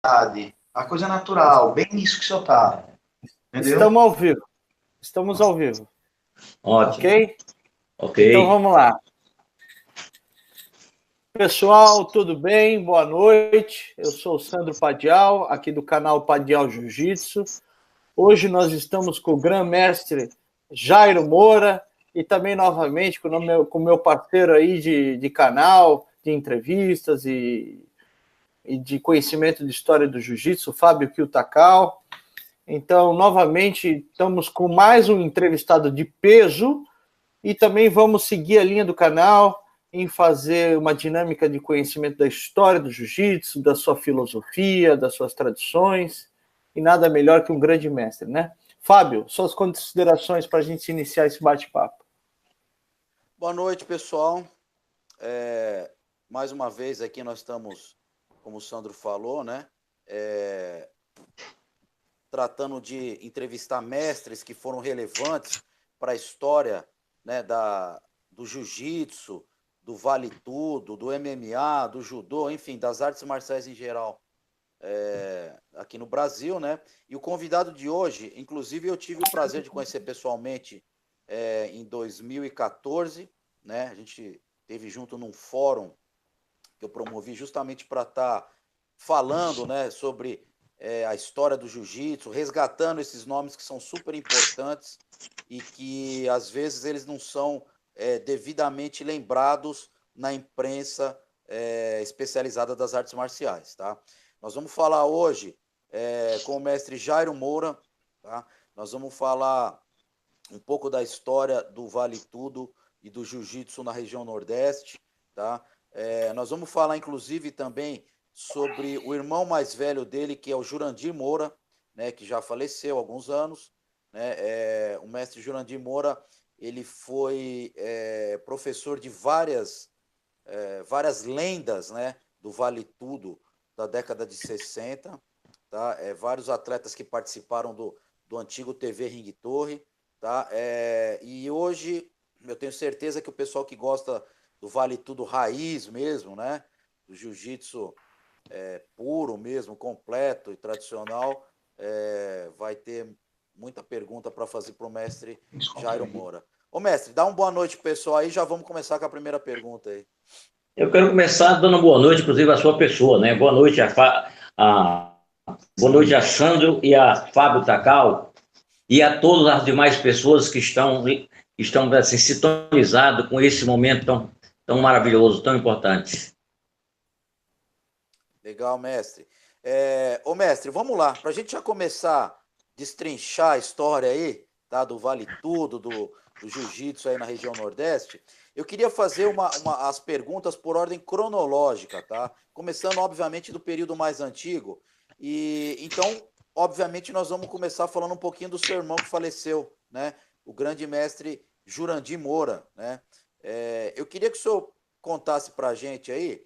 a coisa natural, bem nisso que o senhor está. Estamos ao vivo. Estamos ao vivo. Ótimo. Ok? Ok. Então vamos lá. Pessoal, tudo bem? Boa noite. Eu sou o Sandro Padial, aqui do canal Padial Jiu-Jitsu. Hoje nós estamos com o grã-mestre Jairo Moura e também novamente com o meu parceiro aí de canal, de entrevistas e de conhecimento de história do jiu-jitsu, Fábio Kyutakao. Então, novamente, estamos com mais um entrevistado de peso e também vamos seguir a linha do canal em fazer uma dinâmica de conhecimento da história do jiu-jitsu, da sua filosofia, das suas tradições, e nada melhor que um grande mestre, né? Fábio, suas considerações para a gente iniciar esse bate-papo. Boa noite, pessoal. Mais uma vez aqui nós estamos, como o Sandro falou, né? Tratando de entrevistar mestres que foram relevantes para a história, né, do jiu-jitsu, do vale tudo, do MMA, do judô, enfim, das artes marciais em geral, aqui no Brasil, né? E o convidado de hoje, inclusive eu tive o prazer de conhecer pessoalmente em 2014, né? A gente esteve junto num fórum que eu promovi justamente para estar falando, né, sobre a história do jiu-jitsu, resgatando esses nomes que são super importantes e que às vezes eles não são devidamente lembrados na imprensa especializada das artes marciais, tá? Nós vamos falar hoje com o mestre Jairo Moura, tá? Nós vamos falar um pouco da história do Vale Tudo e do jiu-jitsu na região Nordeste, tá? Nós vamos falar, inclusive, também sobre o irmão mais velho dele, que é o Jurandir Moura, né, que já faleceu há alguns anos, né? O mestre Jurandir Moura, ele foi professor de várias lendas, né, do Vale Tudo da década de 60, tá? Vários atletas que participaram do antigo TV Ring Torre, tá? E hoje eu tenho certeza que o pessoal que gosta do Vale Tudo raiz mesmo, né, do jiu-jitsu puro mesmo, completo e tradicional, vai ter muita pergunta para fazer para o mestre Jairo Moura. Ô mestre, dá uma boa noite pro pessoal aí, já vamos começar com a primeira pergunta aí. Eu quero começar dando uma boa noite, inclusive, à sua pessoa, né? Boa noite boa noite a Sandro e a Fábio Takao e a todas as demais pessoas que estão assim, sintonizados com esse momento tão maravilhoso, tão importante. Legal, mestre. Ô mestre, vamos lá, para a gente já começar a destrinchar a história aí, tá? Do Vale Tudo, do jiu-jitsu aí na região Nordeste, eu queria fazer as perguntas por ordem cronológica, tá? Começando, obviamente, do período mais antigo. E então, obviamente, nós vamos começar falando um pouquinho do seu irmão que faleceu, né? O grande mestre Jurandir Moura, né? Eu queria que o senhor contasse para a gente aí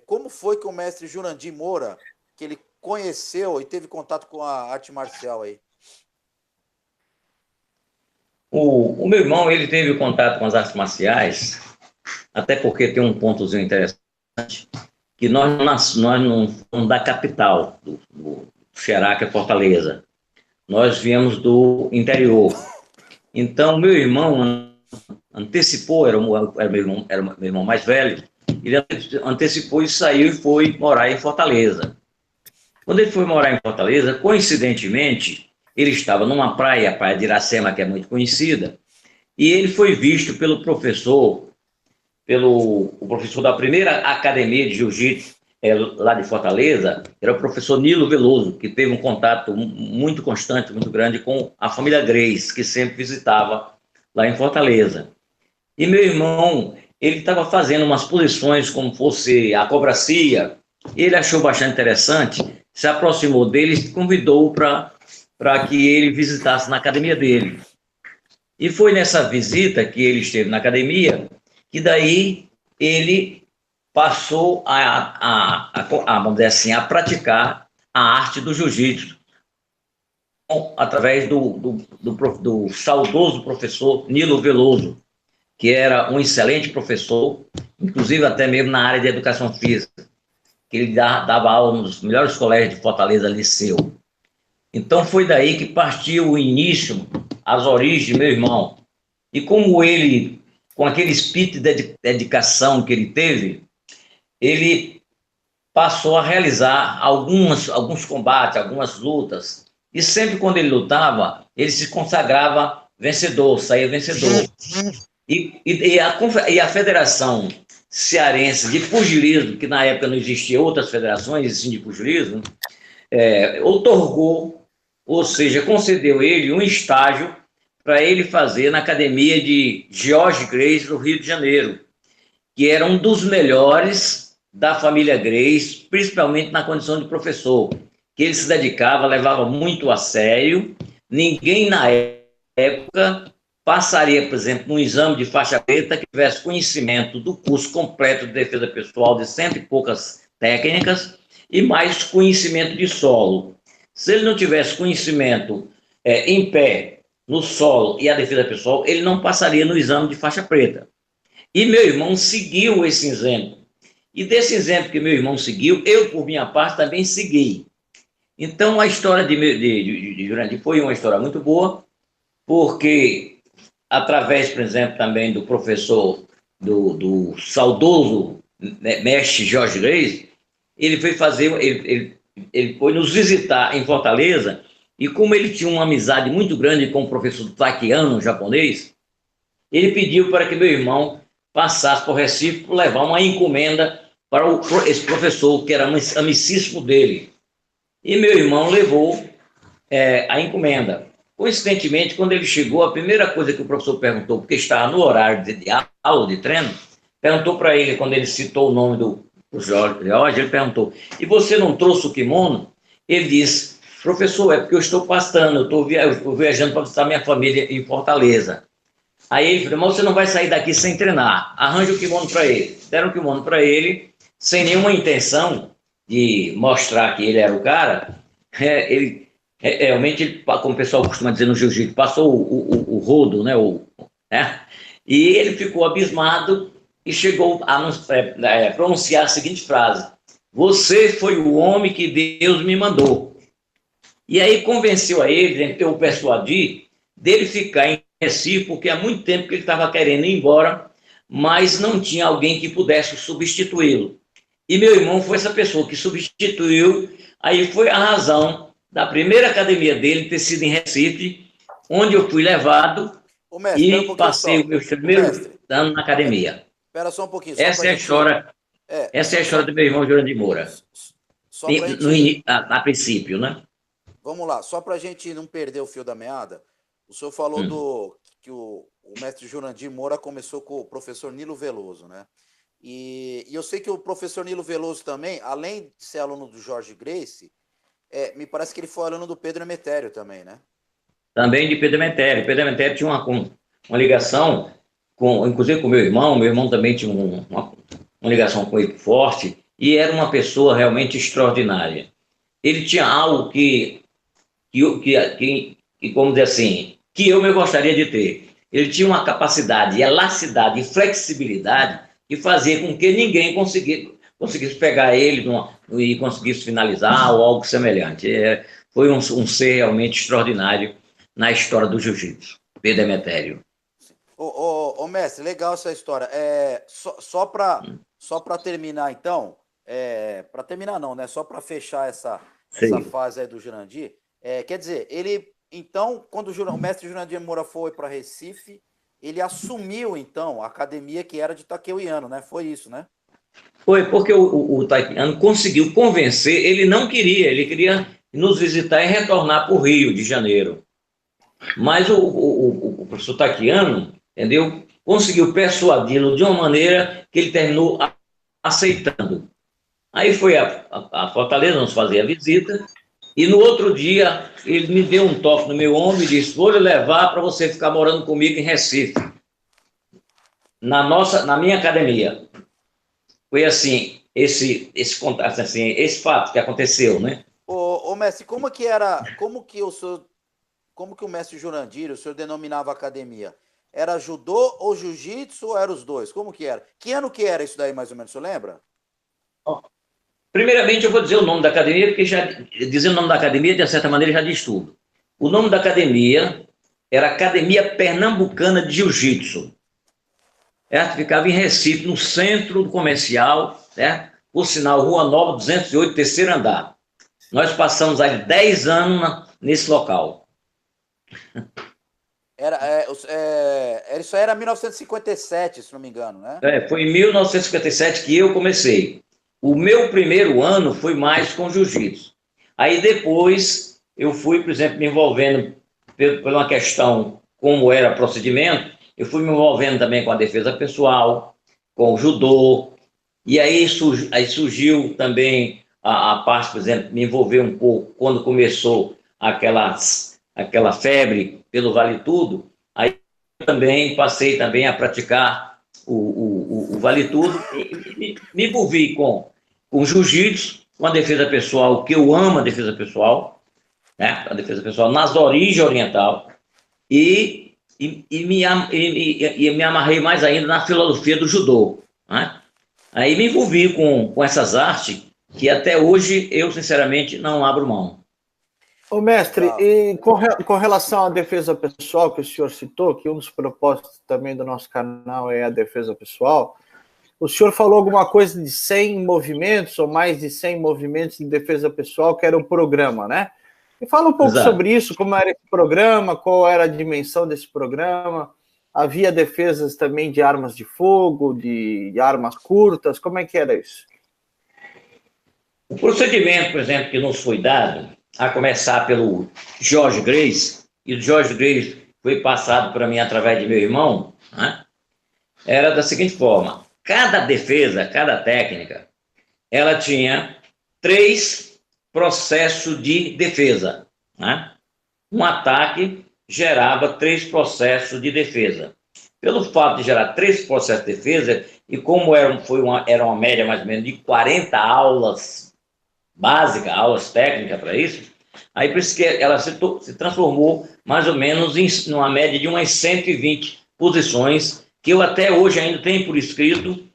como foi que o mestre Jurandir Moura, que ele conheceu e teve contato com a arte marcial aí. O meu irmão, ele teve contato com as artes marciais, até porque tem um pontozinho interessante, que nós não somos da capital, do Ceará, que é Fortaleza. Nós viemos do interior. Então, meu irmão antecipou, era meu irmão mais velho, ele antecipou e saiu e foi morar em Fortaleza. Quando ele foi morar em Fortaleza, coincidentemente, ele estava numa praia, a praia de Iracema, que é muito conhecida, e ele foi visto pelo professor da primeira academia de jiu-jitsu lá de Fortaleza, era o professor Nilo Veloso, que teve um contato muito constante, muito grande com a família Grace, que sempre visitava lá em Fortaleza. E meu irmão, ele estava fazendo umas posições como fosse a cobracia, e ele achou bastante interessante, se aproximou dele e convidou para que ele visitasse na academia dele. E foi nessa visita que ele esteve na academia, que daí ele passou vamos dizer assim, a praticar a arte do jiu-jitsu, através do saudoso professor Nilo Veloso, que era um excelente professor, inclusive até mesmo na área de educação física. que ele dava aula nos melhores colégios de Fortaleza, Liceu. Então foi daí que partiu o início, as origens de meu irmão. E como ele, com aquele espírito de dedicação que ele teve, ele passou a realizar alguns combates, algumas lutas. E sempre quando ele lutava, ele se consagrava vencedor, saía vencedor. E a Federação Cearense de Pugilismo, que na época não existia outras federações assim, de pugilismo, otorgou, ou seja, concedeu ele um estágio para ele fazer na academia de George Grace, no Rio de Janeiro, que era um dos melhores da família Grace, principalmente na condição de professor, que ele se dedicava, levava muito a sério. Ninguém na época passaria, por exemplo, num exame de faixa preta que tivesse conhecimento do curso completo de defesa pessoal de 100 e poucas técnicas e mais conhecimento de solo. Se ele não tivesse conhecimento em pé, no solo e a defesa pessoal, ele não passaria no exame de faixa preta. E meu irmão seguiu esse exemplo. E desse exemplo que meu irmão seguiu, eu, por minha parte, também segui. Então, a história de Jurandir foi uma história muito boa, porque, através, por exemplo, também do professor, do saudoso mestre Jorge Reis, ele foi fazer, ele foi nos visitar em Fortaleza, e como ele tinha uma amizade muito grande com o professor Takiano, japonês, ele pediu para que meu irmão passasse por Recife para levar uma encomenda para esse professor, que era amicíssimo dele. E meu irmão levou a encomenda. Coincidentemente, quando ele chegou, a primeira coisa que o professor perguntou, porque estava no horário de aula, de treino, perguntou para ele, quando ele citou o nome do Jorge, ele perguntou, e você não trouxe o kimono? Ele disse, professor, é porque eu estou passando, eu estou viajando para visitar minha família em Fortaleza. Aí ele falou, mas você não vai sair daqui sem treinar, arranja o kimono para ele. Deram o kimono para ele, sem nenhuma intenção de mostrar que ele era o cara. Realmente, como o pessoal costuma dizer no jiu-jitsu, passou o rodo, né? E ele ficou abismado e chegou a pronunciar a seguinte frase, você foi o homem que Deus me mandou. E aí convenceu a ele, eu o persuadi, dele ficar em Recife, porque há muito tempo que ele estava querendo ir embora, mas não tinha alguém que pudesse substituí-lo. E meu irmão foi essa pessoa que substituiu, aí foi a razão da primeira academia dele ter sido em Recife, onde eu fui levado e passei os meus primeiros anos na academia. Espera só um pouquinho. Essa é a história do meu irmão Jurandir Moura. A princípio, né? Vamos lá, só para a gente não perder o fio da meada, o senhor falou que o mestre Jurandir Moura começou com o professor Nilo Veloso, né? E eu sei que o professor Nilo Veloso também, além de ser aluno do Jorge Grace, me parece que ele foi aluno do Pedro Emetério também, né? Também de Pedro Emetério. Pedro Emetério tinha uma ligação, inclusive com meu irmão também tinha uma ligação com ele forte, e era uma pessoa realmente extraordinária. Ele tinha algo que como dizer assim, que eu me gostaria de ter. Ele tinha uma capacidade, elasticidade e flexibilidade que fazia com que ninguém conseguisse pegar ele e conseguisse finalizar ou algo semelhante. Foi um ser realmente extraordinário na história do jiu-jitsu, Pedro Emetério. Ô, mestre, legal essa história. Só para terminar, então, para terminar não, né? Só para fechar essa fase aí do Jurandir, quer dizer, ele, então, quando o mestre Jurandir Moura foi para Recife, ele assumiu, então, a academia que era de Takeuiano, né? Foi isso, né? Foi, porque o Takeuiano conseguiu convencer, ele não queria, ele queria nos visitar e retornar para o Rio de Janeiro. Mas o professor Takeuiano, entendeu? Conseguiu persuadi-lo de uma maneira que ele terminou aceitando. Aí foi a Fortaleza nos fazer a visita, e no outro dia ele me deu um toque no meu ombro e disse, vou lhe levar para você ficar morando comigo em Recife, na minha academia. Foi assim, esse contato, assim, esse fato que aconteceu, né? Ô mestre, como que o mestre Jurandir, o senhor denominava a academia? Era judô ou jiu-jitsu ou era os dois? Como que era? Que ano que era isso daí, mais ou menos, o senhor lembra? Primeiramente, eu vou dizer o nome da academia, porque já dizendo o nome da academia, de certa maneira, já diz tudo. O nome da academia era Academia Pernambucana de Jiu-Jitsu. Ela ficava em Recife, no centro comercial, né? Por sinal, Rua Nova, 208, terceiro andar. Nós passamos aí 10 anos nesse local. Isso aí era 1957, se não me engano, né? Foi em 1957 que eu comecei. O meu primeiro ano foi mais com jiu-jitsu. Aí depois eu fui, por exemplo, me envolvendo por uma questão como era o procedimento, eu fui me envolvendo também com a defesa pessoal, com o judô, e aí surgiu também a parte, por exemplo, me envolver um pouco quando começou aquela febre pelo Vale Tudo, aí eu também passei também a praticar o Vale Tudo, e me envolvi com jiu-jitsu, com a defesa pessoal, que eu amo a defesa pessoal, né? A defesa pessoal nas origens oriental, e me amarrei mais ainda na filosofia do judô, né? Aí me envolvi com essas artes que até hoje eu, sinceramente, não abro mão. Ô, mestre, e com relação à defesa pessoal que o senhor citou, que um dos propósitos também do nosso canal é a defesa pessoal, o senhor falou alguma coisa de 100 movimentos, ou mais de 100 movimentos de defesa pessoal, que era um programa, né? E fala um pouco Exato. sobre isso, como era esse programa, qual era a dimensão desse programa, havia defesas também de armas de fogo, de armas curtas, como é que era isso? O procedimento, por exemplo, que nos foi dado, a começar pelo George Grace, e o George Grace foi passado para mim através de meu irmão, né? Era da seguinte forma: cada defesa, cada técnica, ela tinha 3 processos de defesa, né? Um ataque gerava 3 processos de defesa. Pelo fato de gerar 3 processos de defesa, e como era uma média mais ou menos de 40 aulas básicas, aulas técnicas para isso, aí por isso que ela se transformou mais ou menos em uma média de umas 120 posições, que eu até hoje ainda tenho por escrito,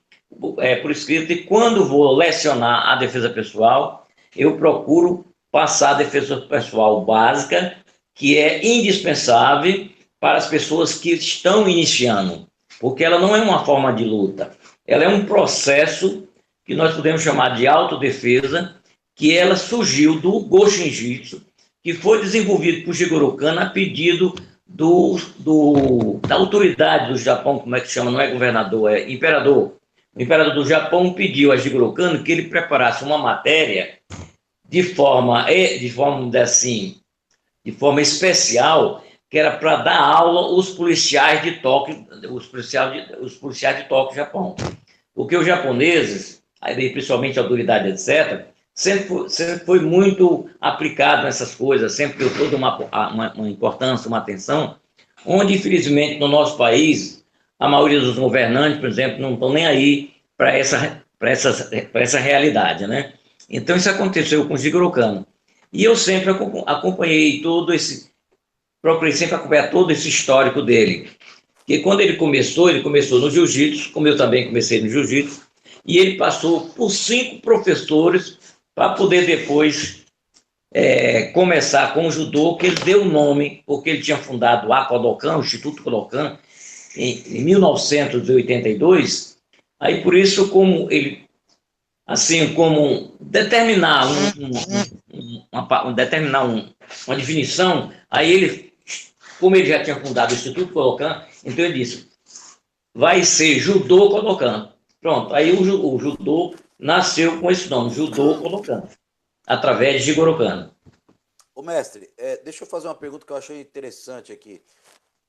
e quando vou lecionar a defesa pessoal, eu procuro passar a defesa pessoal básica, que é indispensável para as pessoas que estão iniciando, porque ela não é uma forma de luta, ela é um processo que nós podemos chamar de autodefesa, que ela surgiu do Goshin Jitsu, que foi desenvolvido por Jigoro Kano a pedido da autoridade do Japão, como é que chama, não é governador, é imperador. O imperador do Japão pediu a Jigoro Kano que ele preparasse uma matéria de forma especial, que era para dar aula aos policiais de Tóquio, os policiais de Tóquio, Japão. Porque os japoneses, principalmente a autoridade, etc., sempre foi muito aplicado nessas coisas, sempre deu toda uma importância, uma atenção, onde, infelizmente, no nosso país, a maioria dos governantes, por exemplo, não estão nem aí para essa realidade, né? Então, isso aconteceu com o Jigoro Kano. E eu sempre acompanhei procurei sempre acompanhar todo esse histórico dele. Porque quando ele começou no jiu-jitsu, como eu também comecei no jiu-jitsu, e ele passou por 5 professores para poder depois começar com o judô, que ele deu o nome, porque ele tinha fundado o Kodokan, o Instituto Kodokan, em 1982. Aí, por isso, como ele, assim, como determinar uma definição, aí ele, como ele já tinha fundado o Instituto Kodokan, então ele disse, vai ser Judô Kodokan. Pronto, aí o judô nasceu com esse nome, Judô Kodokan, através de Jigoro Kano. Ô mestre, deixa eu fazer uma pergunta que eu achei interessante aqui.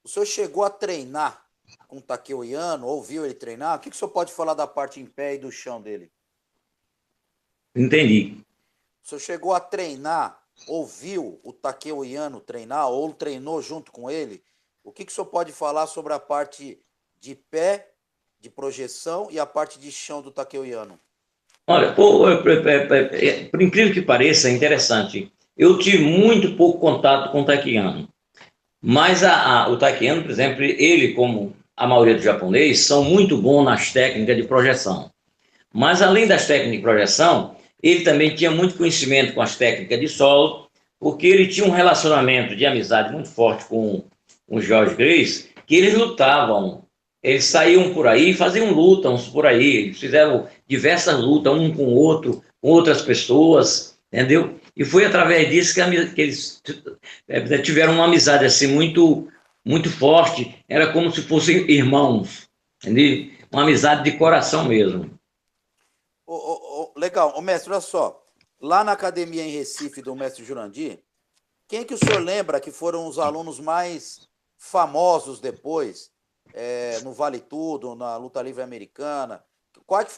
O senhor chegou a treinar com o Takeo Yano, ouviu ele treinar? O que o senhor pode falar da parte em pé e do chão dele? Entendi. O senhor chegou a treinar, ouviu o Takeo Yano treinar, ou treinou junto com ele? O que o senhor pode falar sobre a parte de pé, de projeção, e a parte de chão do Takeo Yano? Olha, por incrível que pareça, é interessante. Eu tive muito pouco contato com o Taekwondo. Mas o Taekwondo, por exemplo, ele, como a maioria dos japoneses, são muito bons nas técnicas de projeção. Mas, além das técnicas de projeção, ele também tinha muito conhecimento com as técnicas de solo, porque ele tinha um relacionamento de amizade muito forte com o George Grace, que eles lutavam, eles saíam por aí, faziam lutas por aí, eles fizeram diversas lutas, um com o outro, com outras pessoas, entendeu? E foi através disso que eles tiveram uma amizade assim muito, muito forte, era como se fossem irmãos, entendeu? Uma amizade de coração mesmo. Legal. Mestre, olha só. Lá na academia em Recife do mestre Jurandir, quem que o senhor lembra que foram os alunos mais famosos depois, no Vale Tudo, na luta livre americana?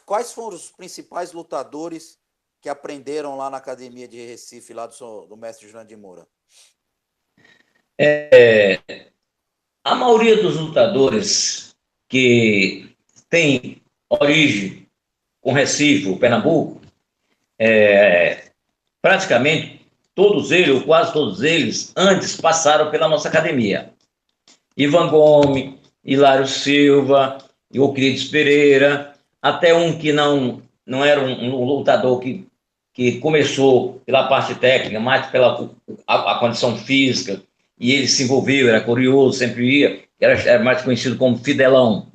Quais foram os principais lutadores que aprenderam lá na academia de Recife, lá do mestre Jurandir Moura? A maioria dos lutadores que tem origem com Recife, o Pernambuco, praticamente todos eles, ou quase todos eles, antes passaram pela nossa academia. Ivan Gomes, Hilário Silva, Euclides Pereira, até um que não era um lutador que começou pela parte técnica, mais pela a condição física, e ele se envolveu, era curioso, sempre ia, era mais conhecido como Fidelão.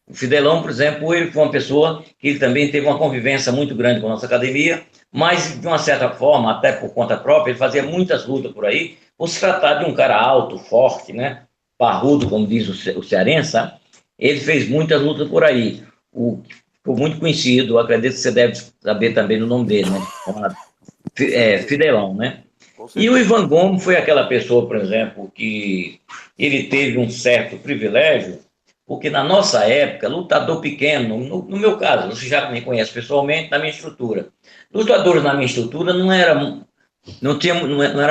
O Fidelão, por exemplo, ele foi uma pessoa que ele também teve uma convivência muito grande com a nossa academia, mas, de uma certa forma, até por conta própria, ele fazia muitas lutas por aí, por se tratar de um cara alto, forte, né? Parrudo, como diz o cearense, sabe? Ele fez muitas lutas por aí. Ficou muito conhecido, acredito que você deve saber também o nome dele, né? Fidelão, né? E o Ivan Gomes foi aquela pessoa, por exemplo, que ele teve um certo privilégio, porque na nossa época, lutador pequeno, no meu caso, você já me conhece pessoalmente, na minha estrutura, lutadores na minha estrutura não era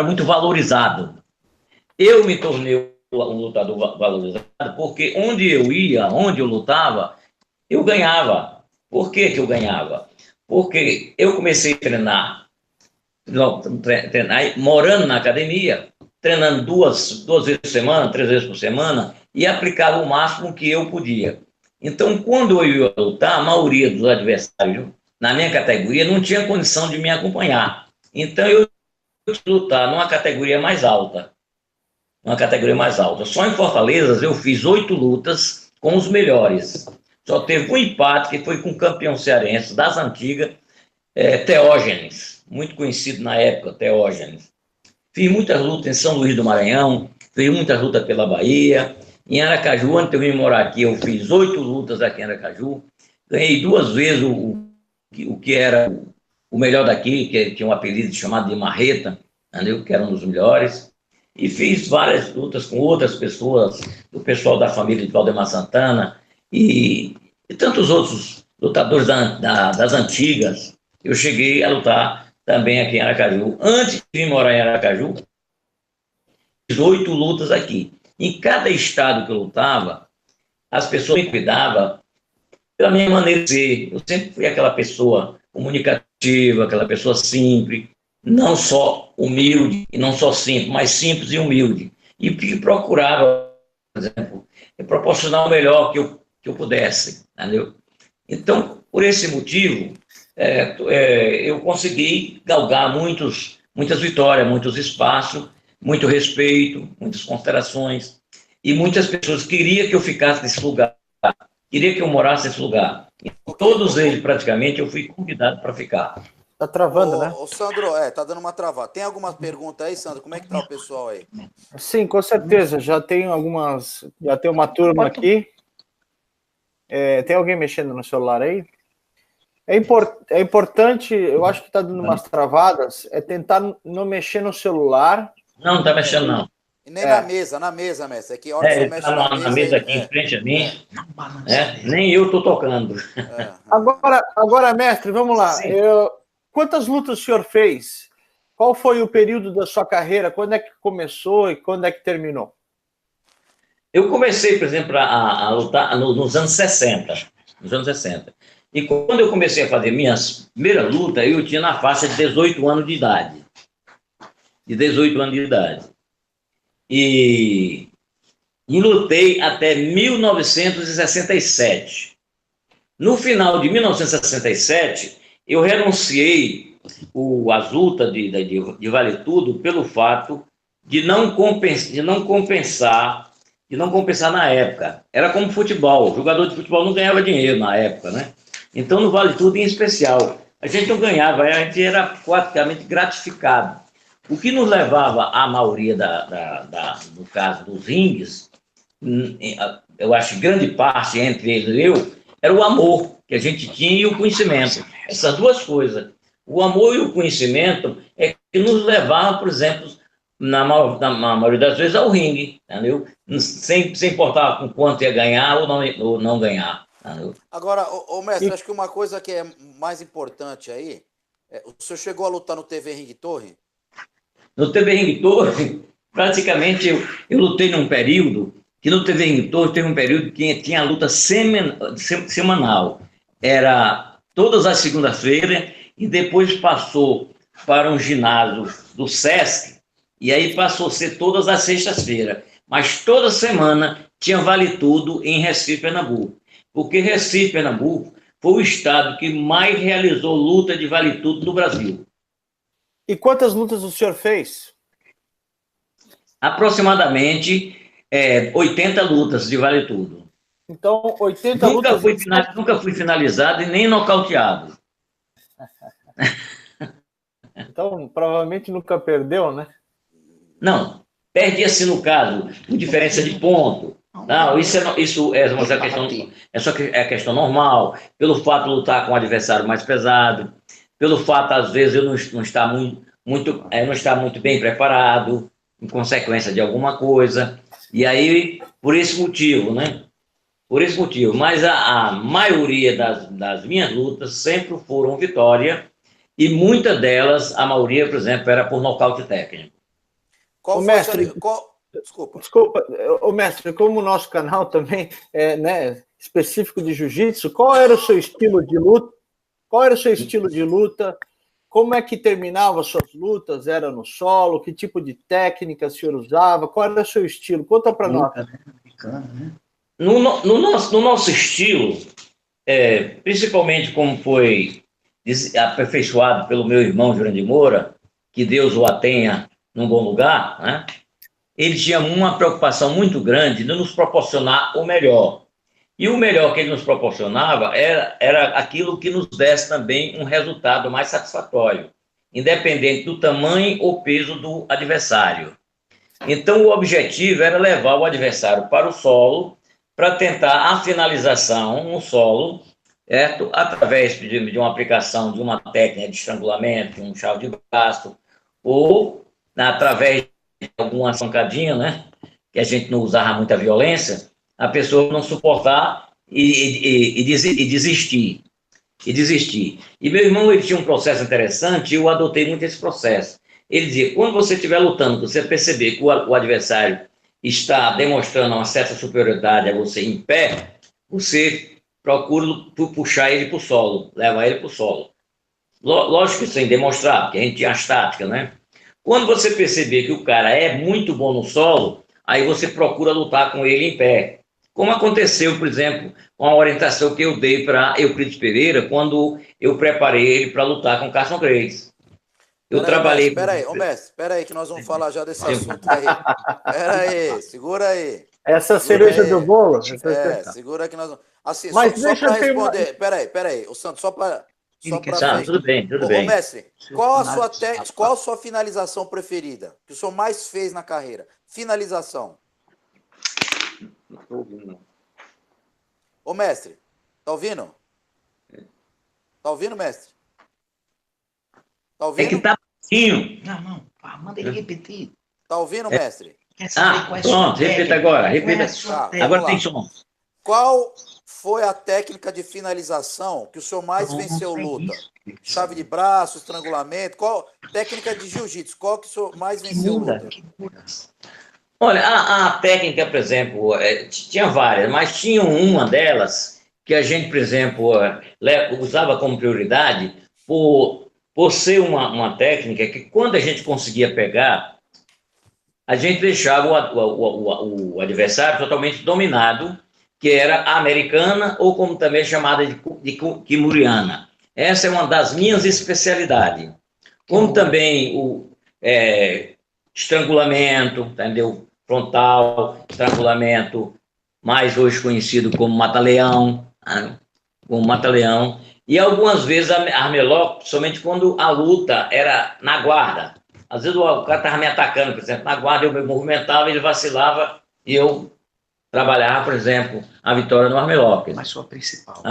muito valorizado. Eu me tornei um lutador valorizado porque onde eu ia, onde eu lutava, eu ganhava. Por que eu ganhava? Porque eu comecei a treinar morando na academia, treinando duas vezes por semana, 3 vezes por semana, e aplicava o máximo que eu podia. Então, quando eu ia lutar, a maioria dos adversários na minha categoria não tinha condição de me acompanhar. Então, eu tinha que lutar numa categoria mais alta. Só em Fortaleza eu fiz 8 lutas com os melhores. Só teve um empate, que foi com o campeão cearense das antigas, Teógenes, muito conhecido na época, Teógenes. Fiz muitas lutas em São Luís do Maranhão, fiz muitas lutas pela Bahia. Em Aracaju, antes de eu vir morar aqui, eu fiz 8 lutas aqui em Aracaju. Ganhei 2 vezes o que era o melhor daqui, que tinha um apelido chamado de Marreta, entendeu? Que era um dos melhores. E fiz várias lutas com outras pessoas, do pessoal da família de Valdemar Santana e tantos outros lutadores das antigas. Eu cheguei a lutar também aqui em Aracaju. Antes de vir morar em Aracaju, fiz 8 lutas aqui. Em cada estado que eu lutava, as pessoas me cuidavam pela minha maneira de ser. Eu sempre fui aquela pessoa comunicativa, aquela pessoa simples, não só humilde e não só simples, mas simples e humilde. E que procurava, por exemplo, proporcionar o melhor que eu pudesse, entendeu? Então, por esse motivo, eu consegui galgar muitas vitórias, muitos espaços, muito respeito, muitas considerações, e muitas pessoas queriam que eu ficasse nesse lugar, queriam que eu morasse nesse lugar. E todos eles, praticamente, eu fui convidado para ficar. Tá travando, né? Ô, Sandro, tá dando uma travada. Tem alguma pergunta aí, Sandro? Como é que tá o pessoal aí? Sim, com certeza. Já tem uma turma aqui. Tem alguém mexendo no celular aí? É importante, eu acho que está dando umas travadas, tentar não mexer no celular. Não está mexendo, não. E nem na mesa, mestre. É que hora você mexe na mesa aqui em frente a mim. Nem eu estou tocando. Agora, mestre, vamos lá. Quantas lutas o senhor fez? Qual foi o período da sua carreira? Quando é que começou e quando é que terminou? Eu comecei, por exemplo, a lutar nos anos 60. E quando eu comecei a fazer minhas primeiras lutas, eu tinha na faixa de 18 anos de idade. E lutei até 1967. No final de 1967, eu renunciei as lutas de vale tudo pelo fato de não compensar na época. Era como futebol, o jogador de futebol não ganhava dinheiro na época, né? Então no vale tudo em especial. A gente não ganhava, a gente era praticamente gratificado. O que nos levava à maioria no caso dos ringues, eu acho que grande parte entre eles e eu, era o amor que a gente tinha e o conhecimento. Essas duas coisas. O amor e o conhecimento é que nos levavam, por exemplo, na maioria das vezes, ao ringue, entendeu? Sem importar com quanto ia ganhar ou não ganhar. Entendeu? Agora, mestre, acho que uma coisa que é mais importante aí, o senhor chegou a lutar no TV Ring Torre? No TV Ring Torre, praticamente eu lutei num período que no TV Ring Torre teve um período que tinha a luta semanal. Era todas as segundas-feiras e depois passou para um ginásio do SESC e aí passou a ser todas as sextas-feiras. Mas toda semana tinha Vale Tudo em Recife, Pernambuco. Porque Recife, Pernambuco, foi o estado que mais realizou luta de Vale Tudo no Brasil. E quantas lutas o senhor fez? Aproximadamente 80 lutas de Vale Tudo. Então, 80 lutas... Nunca fui finalizado e nem nocauteado. Então, provavelmente nunca perdeu, né? Não, perde-se no caso, por diferença de ponto. Não, isso é a questão normal, pelo fato de lutar com um adversário mais pesado, pelo fato, às vezes, eu não estar muito bem preparado, em consequência de alguma coisa, e aí, por esse motivo, né? Por esse motivo, mas a maioria das minhas lutas sempre foram vitória, e muitas delas, a maioria, por exemplo, era por nocaute técnico. Desculpa, mestre, como o nosso canal também é, né, específico de jiu-jitsu, qual era o seu estilo de luta? Como é que terminava as suas lutas? Era no solo? Que tipo de técnica o senhor usava? Qual era o seu estilo? Conta para nós. No nosso estilo, principalmente como foi aperfeiçoado pelo meu irmão Jurandir Moura, que Deus o tenha num bom lugar, né? Ele tinha uma preocupação muito grande de nos proporcionar o melhor. E o melhor que ele nos proporcionava era aquilo que nos desse também um resultado mais satisfatório, independente do tamanho ou peso do adversário. Então, o objetivo era levar o adversário para o solo, para tentar a finalização no solo, certo? Através de uma aplicação de uma técnica de estrangulamento, de um chave de braço, ou através de alguma pancadinha, né? Que a gente não usava muita violência, a pessoa não suportar e desistir. E meu irmão, ele tinha um processo interessante e eu adotei muito esse processo. Ele dizia, quando você estiver lutando, você perceber que o adversário está demonstrando uma certa superioridade a você em pé, você procura puxar ele para o solo, levar ele para o solo. Lógico que sem demonstrar, porque a gente tinha as táticas, né? Quando você perceber que o cara é muito bom no solo, aí você procura lutar com ele em pé. Como aconteceu, por exemplo, com a orientação que eu dei para Euclides Pereira, quando eu preparei ele para lutar com Carson Grace. Espera aí, que nós vamos falar já desse assunto aí. Espera aí, segura aí. Essa cereja do bolo? Segura que nós vamos... Assim, mas só para responder... Espera aí, o Santos, só para... Tudo bem. Mestre, qual a sua finalização preferida? Que o senhor mais fez na carreira? Finalização. Não estou ouvindo, não. Ô, mestre, tá ouvindo? Tá ouvindo, mestre? Tá ouvindo? É que tá baixinho. Não. Manda ele repetir. Tá ouvindo, mestre? Pronto, repita agora. Agora tem som. Qual foi a técnica de finalização que o senhor mais venceu luta? Chave de braço, estrangulamento? Qual técnica de jiu-jitsu? Qual que o senhor mais venceu luta? Olha, a técnica, por exemplo, tinha várias, mas tinha uma delas que a gente, por exemplo, usava como prioridade por ser uma técnica que quando a gente conseguia pegar, a gente deixava o adversário totalmente dominado, que era a americana, ou como também é chamada de kimuriana. Essa é uma das minhas especialidades. Como também o estrangulamento, entendeu? Frontal, estrangulamento, mais hoje conhecido como mata-leão, né? Como mata-leão. E algumas vezes armlock, somente quando a luta era na guarda. Às vezes o cara estava me atacando, por exemplo, na guarda eu me movimentava, ele vacilava e eu trabalhava, por exemplo, a vitória no armlock. Mas sua principal.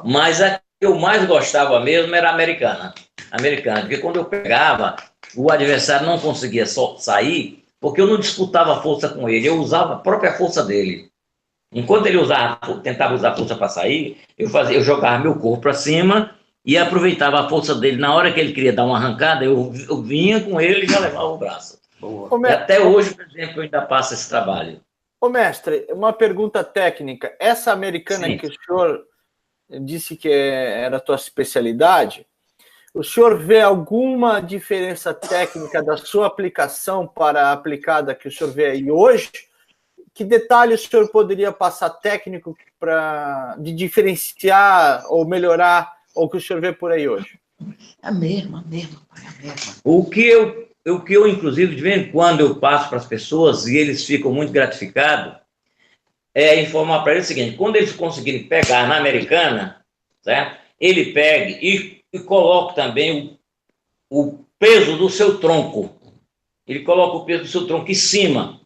Mas a que eu mais gostava mesmo era a americana. Porque quando eu pegava, o adversário não conseguia sair, porque eu não disputava força com ele, eu usava a própria força dele. Enquanto ele tentava usar força para sair, eu jogava meu corpo para cima e aproveitava a força dele. Na hora que ele queria dar uma arrancada, eu vinha com ele e já levava o braço. E até hoje, por exemplo, eu ainda passo esse trabalho. Ô, mestre, uma pergunta técnica. Essa americana Sim. que o senhor disse que era a tua especialidade, o senhor vê alguma diferença técnica da sua aplicação para a aplicada que o senhor vê aí hoje? Que detalhe o senhor poderia passar técnico de diferenciar ou melhorar o que o senhor vê por aí hoje? É a mesma, pai, a mesma. O que eu, inclusive, de vez em quando eu passo para as pessoas e eles ficam muito gratificados, é informar para eles o seguinte: quando eles conseguirem pegar na americana, certo? Ele pegue e coloque também o peso do seu tronco. Ele coloca o peso do seu tronco em cima.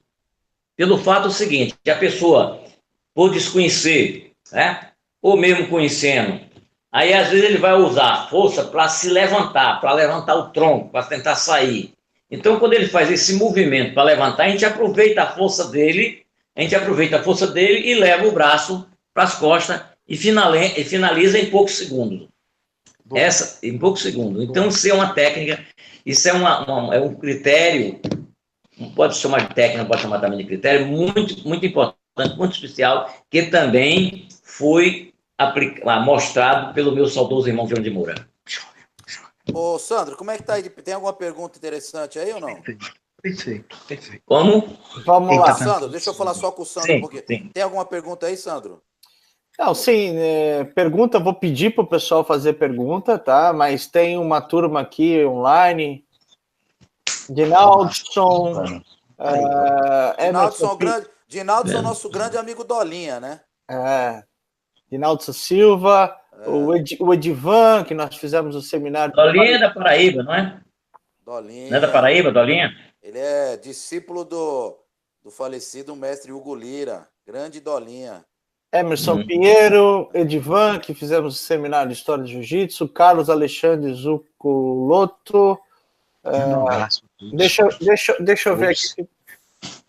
Pelo fato seguinte, que a pessoa, por desconhecer, né? Ou mesmo conhecendo, aí às vezes ele vai usar a força para se levantar, para levantar o tronco, para tentar sair. Então, quando ele faz esse movimento para levantar, a gente aproveita a força dele, e leva o braço para as costas e finaliza em poucos segundos. Em poucos segundos. Então, isso é uma técnica, isso é um critério, não pode chamar de técnica, não pode chamar também de critério, muito, muito importante, muito especial, que também foi mostrado pelo meu saudoso irmão João de Moura. Ô, Sandro, como é que tá aí? Tem alguma pergunta interessante aí ou não? Perfeito. Como? Vamos lá. Sandro, deixa eu falar só com o Sandro, porque tem alguma pergunta aí, Sandro? Não, sim, pergunta, vou pedir para o pessoal fazer pergunta, tá? Mas tem uma turma aqui online. Dinaldson. Dinaldson, nosso grande amigo Dolinha, né? Dinaldson Silva, o Edivan, que nós fizemos o seminário. Dolinha é da Paraíba, não é? Dolinha. Não é da Paraíba, Dolinha? Ele é discípulo do falecido mestre Hugo Lira, grande Dolinha. Emerson Pinheiro, Edivan, que fizemos o seminário de História de Jiu-Jitsu, Carlos Alexandre Zucoloto. Um abraço. Deixa eu ver aqui.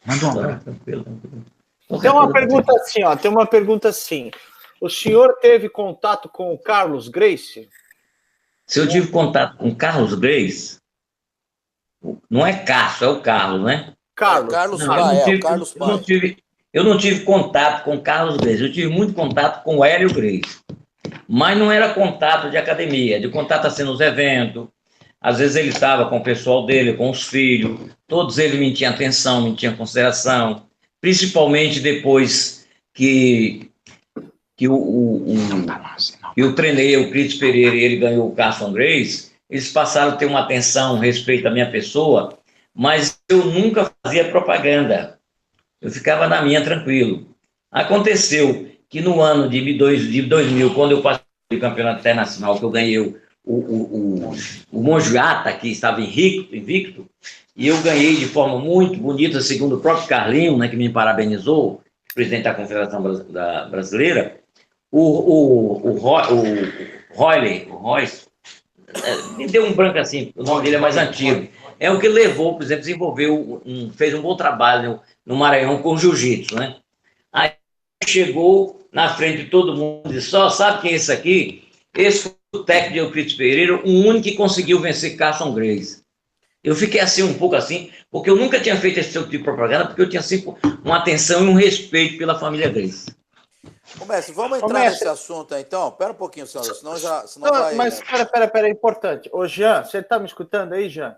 Manda um abraço. Tem uma pergunta assim, O senhor teve contato com o Carlos Gracie? Se eu tive contato com Carlos Gracie, não é Cássio, é o Carlos, né? Carlos Pai. Eu não tive contato com Carlos Gracie, eu tive muito contato com o Hélio Gracie. Mas não era contato de academia, de contato assim nos eventos. Às vezes ele estava com o pessoal dele, com os filhos, todos eles me tinham atenção, me tinham consideração, principalmente depois que eu treinei o Cris Pereira e ele ganhou o Carson Gracie, eles passaram a ter uma atenção, um respeito à minha pessoa, mas eu nunca fazia propaganda. Eu ficava na minha, tranquilo. Aconteceu que no ano de 2000, quando eu passei o campeonato internacional, que eu ganhei o Monjuata, que estava invicto, e eu ganhei de forma muito bonita, segundo o próprio Carlinho, né, que me parabenizou, presidente da Confederação Brasileira, o Royce, me deu um branco assim, o nome dele é mais antigo. É o que levou, por exemplo, fez um bom trabalho no Maranhão com o jiu-jitsu, né? Aí chegou na frente de todo mundo e disse: só sabe quem é esse aqui? Esse foi o técnico de Euclides Pereira, o único que conseguiu vencer Carson Gracie. Eu fiquei assim, um pouco assim, porque eu nunca tinha feito esse tipo de propaganda, porque eu tinha sempre uma atenção e um respeito pela família Gracie. Ô, mestre, vamos entrar nesse assunto aí, então? Pera um pouquinho, Sandro, senão vai... Mas pera, é importante. Ô, Jean, você tá me escutando aí, Jean?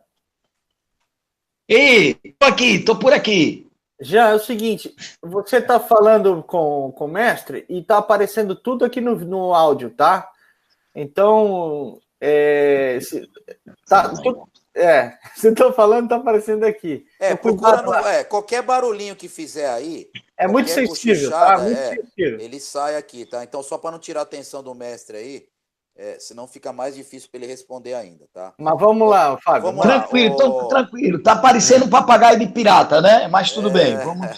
Ei, tô por aqui. Jean, é o seguinte, você tá falando com o mestre e tá aparecendo tudo aqui no áudio, tá? Então, você está falando, está aparecendo aqui. Procura qualquer barulhinho que fizer aí. É muito sensível, tá? Muito sensível. Ele sai aqui, tá? Então, só para não tirar a atenção do mestre aí, senão fica mais difícil para ele responder ainda, tá? Mas vamos lá, Fábio. Tranquilo, tranquilo. Tá parecendo um papagaio de pirata, né? Mas tudo bem, vamos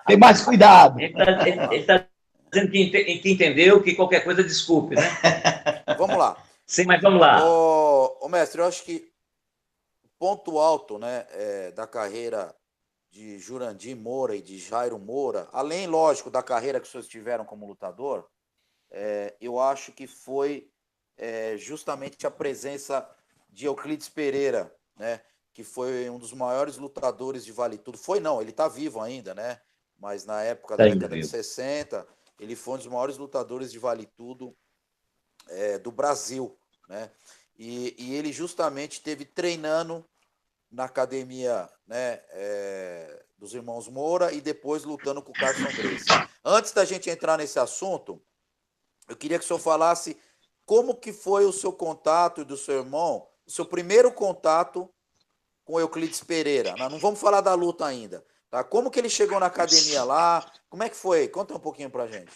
ter mais cuidado. Ele tá dizendo que entendeu, que qualquer coisa desculpe, né? Vamos lá. Sim, mas vamos lá. Ô, mestre, eu acho que o ponto alto, né, da carreira de Jurandir Moura e de Jairo Moura, além, lógico, da carreira que vocês tiveram como lutador, eu acho que foi justamente a presença de Euclides Pereira, né, que foi um dos maiores lutadores de Vale Tudo. Foi não, ele está vivo ainda, né? Mas na época da década de 60, ele foi um dos maiores lutadores de Vale Tudo do Brasil, né? E ele justamente esteve treinando na academia, né, dos irmãos Moura e depois lutando com o Carson Gracie. Antes da gente entrar nesse assunto, eu queria que o senhor falasse como que foi o seu contato e do seu irmão, o seu primeiro contato com Euclides Pereira. Não vamos falar da luta ainda, tá? Como que ele chegou na academia lá? Como é que foi? Conta um pouquinho pra gente.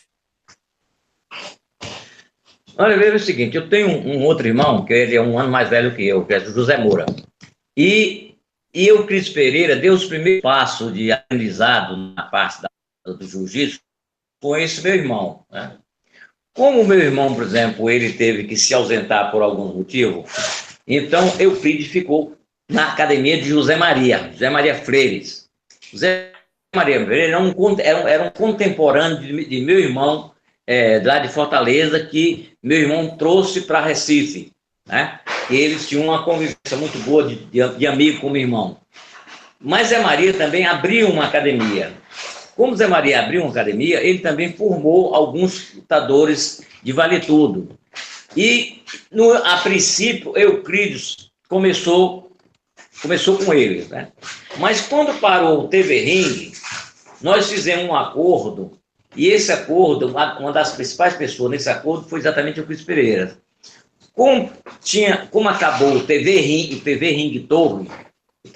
Olha, veja o seguinte, eu tenho um outro irmão, que ele é um ano mais velho que eu, que é o José Moura. E Euclides Pereira deu os primeiros passos de aprendizado na parte do jiu-jitsu com esse meu irmão, né? Como o meu irmão, por exemplo, ele teve que se ausentar por algum motivo, então Euclides ficou na academia de José Maria Freires. José Maria Freires era um contemporâneo de meu irmão, lá de Fortaleza, que meu irmão trouxe para Recife, né? E eles tinham uma convivência muito boa de amigo com meu irmão. Mas Zé Maria também abriu uma academia. Como Zé Maria abriu uma academia, ele também formou alguns lutadores de Vale Tudo. E, a princípio, Euclides começou com eles, né? Mas quando parou o TV Ring, nós fizemos um acordo, e esse acordo, uma das principais pessoas nesse acordo foi exatamente o Euclides Pereira. Como acabou o TV Ring Torre, o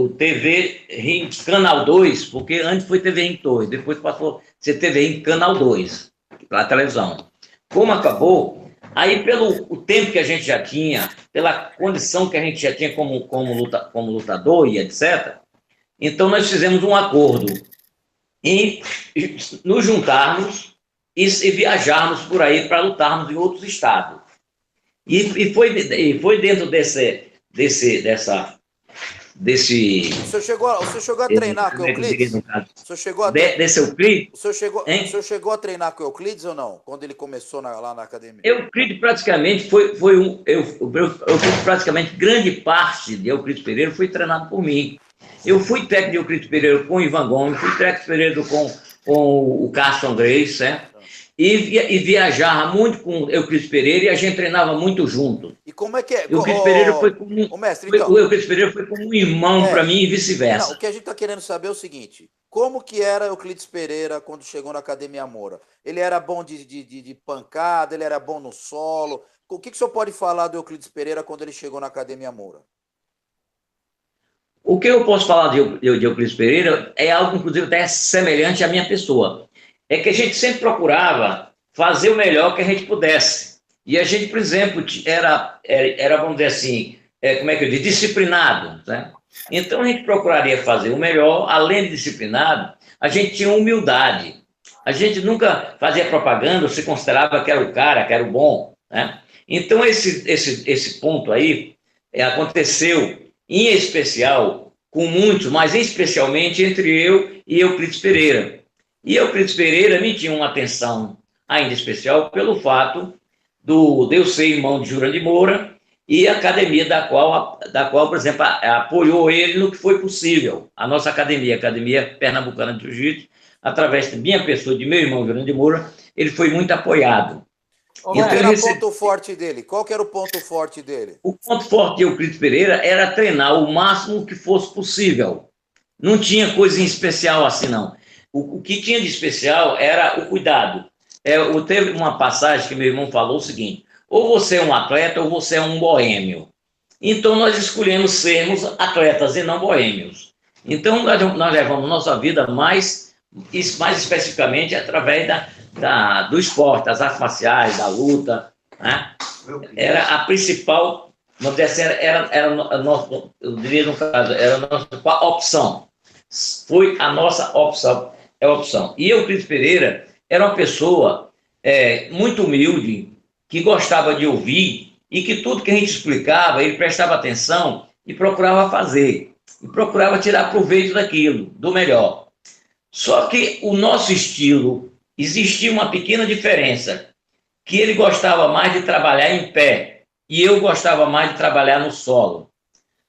TV Ring Canal 2, porque antes foi TV Ring Torre, depois passou a ser TV Ring Canal 2, para a televisão. Como acabou, aí pelo tempo que a gente já tinha, pela condição que a gente já tinha como lutador e etc., então nós fizemos um acordo em nos juntarmos e viajarmos por aí para lutarmos em outros estados. E foi dentro desse... O senhor chegou a treinar com o Euclides? Desse Euclides? O senhor chegou a treinar com o Euclides ou não? Quando ele começou lá na academia? Euclides praticamente praticamente grande parte de Euclides Pereira foi treinado por mim. Eu fui técnico de Euclides Pereira com o Ivan Gomes, fui técnico de Pereira com o Carson Gracie, certo? E viajava muito com Euclides Pereira e a gente treinava muito junto. E como é que é? Euclides Pereira foi como o Euclides Pereira foi como um irmão para mim e vice-versa. O que a gente está querendo saber é o seguinte: como que era Euclides Pereira quando chegou na Academia Moura? Ele era bom de pancada, ele era bom no solo? O que o senhor pode falar do Euclides Pereira quando ele chegou na Academia Moura? O que eu posso falar de Euclides Pereira é algo, inclusive, até semelhante à minha pessoa. É que a gente sempre procurava fazer o melhor que a gente pudesse. E a gente, por exemplo, era vamos dizer assim, como é que eu digo, disciplinado, né? Então a gente procuraria fazer o melhor, além de disciplinado, a gente tinha humildade. A gente nunca fazia propaganda, se considerava que era o cara, que era o bom, né? Então esse ponto aí aconteceu, em especial, com muitos, mas especialmente entre eu e Euclides Pereira. E Euclides Pereira me tinha uma atenção ainda especial pelo fato de eu ser irmão de Jurandir Moura e a academia da qual, por exemplo, apoiou ele no que foi possível. A nossa academia, a Academia Pernambucana de Jiu-Jitsu, através de minha pessoa, de meu irmão Jurandir Moura, ele foi muito apoiado. Qual era o ponto forte dele? Qual que era o ponto forte dele? O ponto forte de Euclides Pereira era treinar o máximo que fosse possível. Não tinha coisa em especial assim, não. O que tinha de especial era o cuidado. Teve uma passagem que meu irmão falou o seguinte: ou você é um atleta ou você é um boêmio. Então nós escolhemos sermos atletas e não boêmios. Então nós levamos nossa vida mais especificamente através do esporte, das artes marciais, da luta, né? Era a principal, vamos dizer assim, era a nossa, eu diria no caso, era a nossa opção. Foi a nossa opção. E Euclides Pereira era uma pessoa muito humilde, que gostava de ouvir e que tudo que a gente explicava, ele prestava atenção e procurava fazer. E procurava tirar proveito daquilo, do melhor. Só que o nosso estilo, existia uma pequena diferença, que ele gostava mais de trabalhar em pé e eu gostava mais de trabalhar no solo.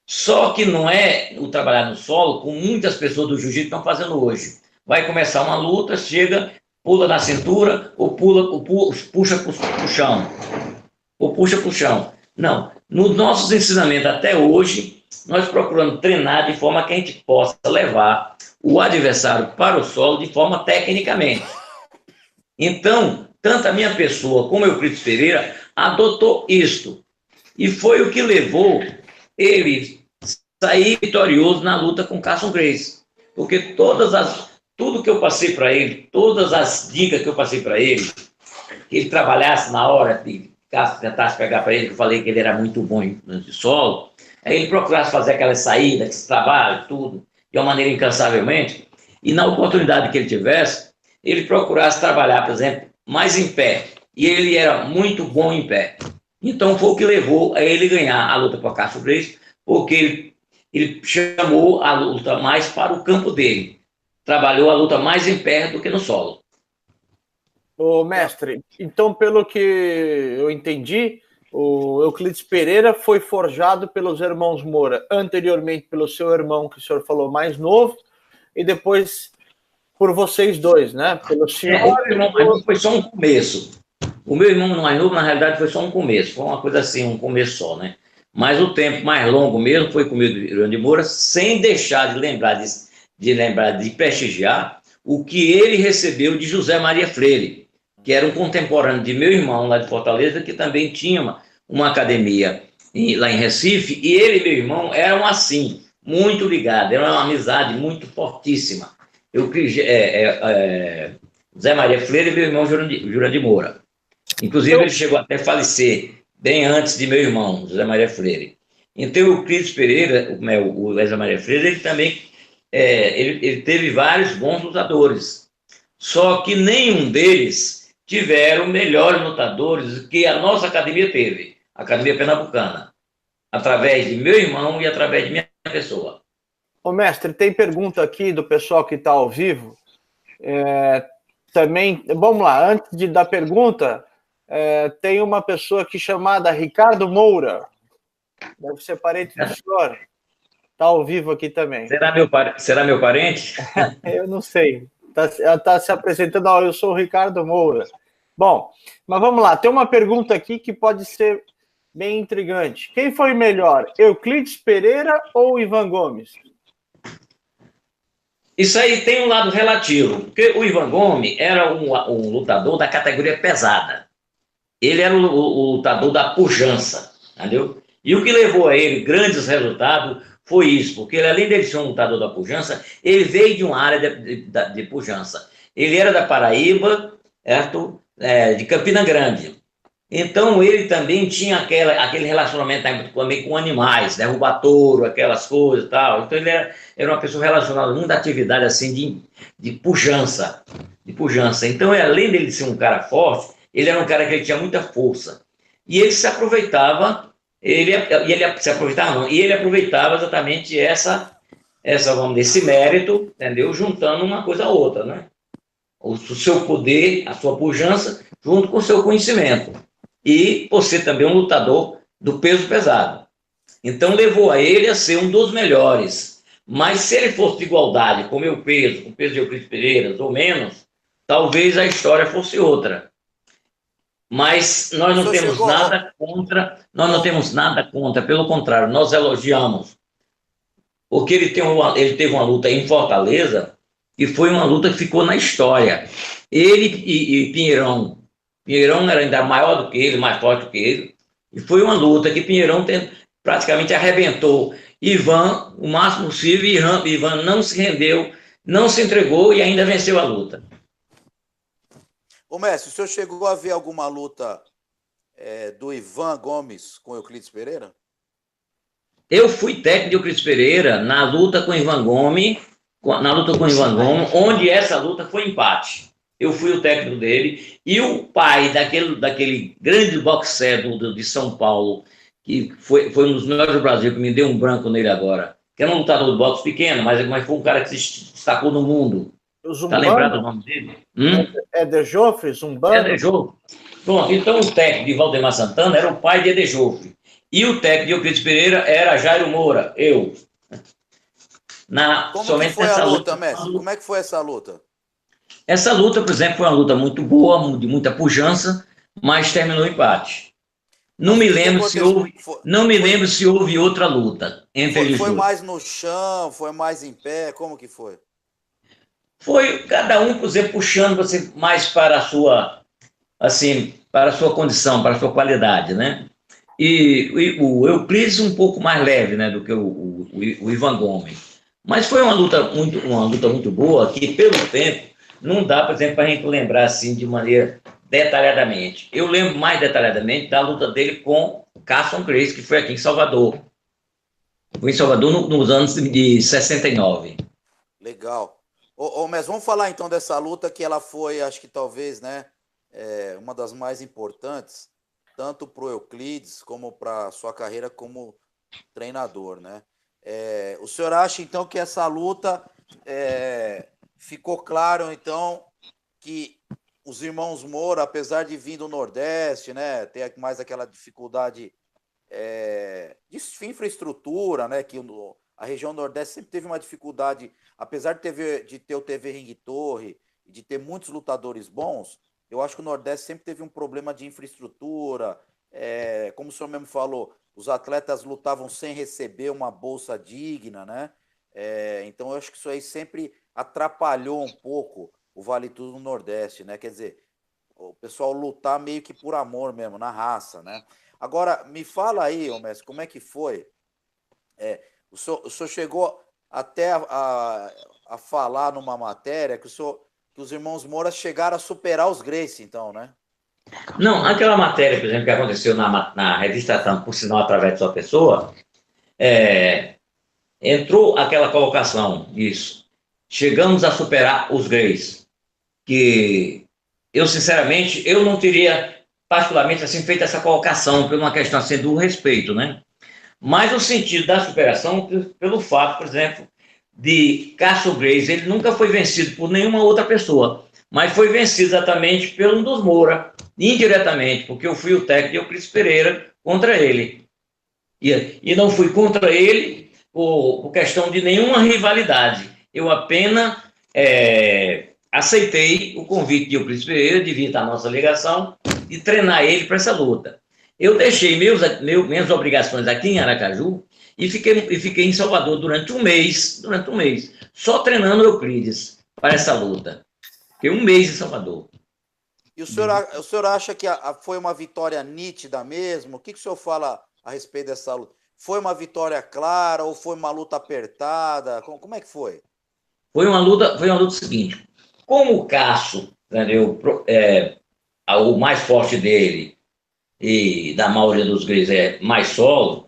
Só que não é o trabalhar no solo como muitas pessoas do jiu-jitsu estão fazendo hoje. Vai começar uma luta, chega, pula na cintura ou puxa para o chão. Ou puxa para o chão. Não. Nos nossos ensinamentos até hoje, nós procuramos treinar de forma que a gente possa levar o adversário para o solo de forma tecnicamente. Então, tanto a minha pessoa como o Euclides Pereira adotou isto. E foi o que levou ele a sair vitorioso na luta com Carlson Gracie. Porque tudo que eu passei para ele, todas as dicas que eu passei para ele, que ele trabalhasse na hora, tentasse pegar para ele, que eu falei que ele era muito bom de solo, aí ele procurasse fazer aquelas saídas, esse trabalho, tudo, de uma maneira incansavelmente, e na oportunidade que ele tivesse, ele procurasse trabalhar, por exemplo, mais em pé. E ele era muito bom em pé. Então foi o que levou a ele ganhar a luta com a Carlson Gracie, porque ele chamou a luta mais para o campo dele. Trabalhou a luta mais em pé do que no solo. Ô, mestre, então, pelo que eu entendi, o Euclides Pereira foi forjado pelos irmãos Moura, anteriormente pelo seu irmão, que o senhor falou mais novo, e depois por vocês dois, né? Pelo senhor. O meu irmão mais novo foi só um começo. O meu irmão mais novo, na realidade, foi só um começo. Foi uma coisa assim, um começo só, né? Mas o tempo mais longo mesmo foi comigo do Irã de Moura, sem deixar de lembrar de prestigiar o que ele recebeu de José Maria Freire, que era um contemporâneo de meu irmão lá de Fortaleza, que também tinha uma academia lá em Recife, e ele e meu irmão eram assim, muito ligados, era uma amizade muito fortíssima. José Maria Freire e meu irmão Jura de Moura. Inclusive, ele chegou até a falecer bem antes de meu irmão, José Maria Freire. Então, o Euclides Pereira, o José Maria Freire, ele também ele teve vários bons lutadores. Só que nenhum deles tiveram melhores lutadores que a nossa academia teve, a Academia Pernambucana, através de meu irmão e através de minha pessoa. Ô, mestre, tem pergunta aqui do pessoal que está ao vivo. Também, vamos lá, antes da pergunta, tem uma pessoa aqui chamada Ricardo Moura. Deve ser parente do senhor. Está ao vivo aqui também. Será meu parente? Eu não sei. Ela está se apresentando. Eu sou o Ricardo Moura. Bom, mas vamos lá. Tem uma pergunta aqui que pode ser bem intrigante. Quem foi melhor, Euclides Pereira ou Ivan Gomes? Isso aí tem um lado relativo, porque o Ivan Gomes era um lutador da categoria pesada. Ele era o lutador da pujança, entendeu? E o que levou a ele grandes resultados foi isso, porque ele, além de ser um lutador da pujança, ele veio de uma área de pujança. Ele era da Paraíba, certo? De Campina Grande. Então, ele também tinha aquele relacionamento também com animais, derrubar touro, aquelas coisas e tal. Então, ele era uma pessoa relacionada a muita atividade assim, de pujança. Então, além dele ser um cara forte, ele era um cara que ele tinha muita força. E ele se aproveitava, ele aproveitava exatamente vamos dizer, esse mérito, entendeu? Juntando uma coisa a outra, né? O seu poder, a sua pujança, junto com o seu conhecimento. E você também um lutador do peso pesado. Então, levou a ele a ser um dos melhores. Mas se ele fosse de igualdade com o meu peso, com o peso de Euclides Pereira, ou menos, talvez a história fosse outra. Mas nós não temos nada contra, pelo contrário, nós elogiamos. Porque ele teve uma luta em Fortaleza, e foi uma luta que ficou na história. Ele e Pinheirão. Pinheirão era ainda maior do que ele, mais forte do que ele. E foi uma luta que Pinheirão praticamente arrebentou Ivan o máximo possível, e Ivan não se rendeu, não se entregou e ainda venceu a luta. Ô, mestre, o senhor chegou a ver alguma luta do Ivan Gomes com Euclides Pereira? Eu fui técnico de Euclides Pereira na luta com Ivan Gomes, onde essa luta foi empate. Eu fui o técnico dele, e o pai daquele grande boxer de São Paulo, que foi um dos melhores do Brasil, que me deu um branco nele agora, que era um lutador de boxe pequeno, mas foi um cara que se destacou no mundo. Está lembrado o nome dele? Éder Joffre, Zumbano? Éder Joffre. Bom, então o técnico de Valdemar Santana era o pai de Éder Joffre. E o técnico de Euclides Pereira era Jairo Moura, eu. Como que foi a luta, mestre? Como é que foi essa luta? Essa luta, por exemplo, foi uma luta muito boa, de muita pujança, mas terminou em empate. Não me lembro se houve outra luta entre eles dois. Foi mais no chão, foi mais em pé, como que foi? Foi cada um, por exemplo, puxando você mais para a sua, assim, para a sua condição, para a sua qualidade, né? E o Euclides um pouco mais leve, né, do que o Ivan Gomes. Mas foi uma luta muito boa, que pelo tempo não dá, por exemplo, para a gente lembrar assim de maneira detalhadamente. Eu lembro mais detalhadamente da luta dele com Carson Gracie, que foi aqui em Salvador. Foi em Salvador nos anos de 69. Legal. Mas vamos falar então dessa luta, que ela foi, acho que talvez, né, uma das mais importantes, tanto para o Euclides como para a sua carreira como treinador, né? O senhor acha então que essa luta ficou claro então que os irmãos Moura, apesar de vir do Nordeste, né, ter mais aquela dificuldade de infraestrutura, né, que a região Nordeste sempre teve uma dificuldade, apesar de ter o TV Ring Torre e de ter muitos lutadores bons, eu acho que o Nordeste sempre teve um problema de infraestrutura, como o senhor mesmo falou, os atletas lutavam sem receber uma bolsa digna, né? Então eu acho que isso aí sempre atrapalhou um pouco o Vale Tudo no Nordeste, né? Quer dizer, o pessoal lutar meio que por amor mesmo, na raça, né? Agora, me fala aí, ô mestre, como é que foi? O senhor chegou até a falar numa matéria que os irmãos Moura chegaram a superar os Gracie, então, né? Não, aquela matéria, por exemplo, que aconteceu na revista Tanto, por sinal, através de sua pessoa, entrou aquela colocação, isso. Chegamos a superar os Gracie, que eu, sinceramente, eu não teria, particularmente, assim, feito essa colocação por uma questão assim, do respeito, né? Mas o sentido da superação, pelo fato, por exemplo, de Cássio Gracie, ele nunca foi vencido por nenhuma outra pessoa, mas foi vencido exatamente pelo um dos Moura, indiretamente, porque eu fui o técnico de Euclides Pereira contra ele. E não fui contra ele por questão de nenhuma rivalidade. Eu apenas aceitei o convite de Euclides Pereira de vir à nossa ligação e treinar ele para essa luta. Eu deixei minhas obrigações aqui em Aracaju e fiquei em Salvador durante um mês, só treinando Euclides para essa luta. Fiquei um mês em Salvador. E o senhor acha que foi uma vitória nítida mesmo? O que o senhor fala a respeito dessa luta? Foi uma vitória clara ou foi uma luta apertada? Como é que foi? Foi uma luta seguinte. Como o Cássio, entendeu, o mais forte dele e da maioria dos Gracie é mais solo,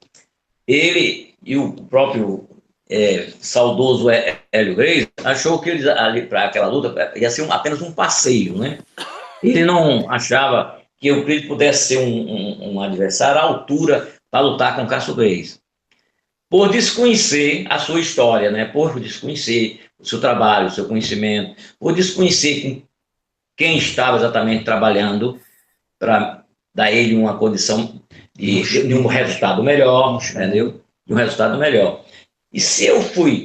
ele e o próprio saudoso Hélio Gracie achou que eles ali para aquela luta ia ser apenas um passeio, né? Ele não achava que Euclides pudesse ser um adversário à altura para lutar com Cássio Gracie. Por desconhecer a sua história, né? Por desconhecer o seu trabalho, o seu conhecimento, por desconhecer com quem estava exatamente trabalhando para dar a ele uma condição de um resultado melhor, entendeu? De um resultado melhor. E se eu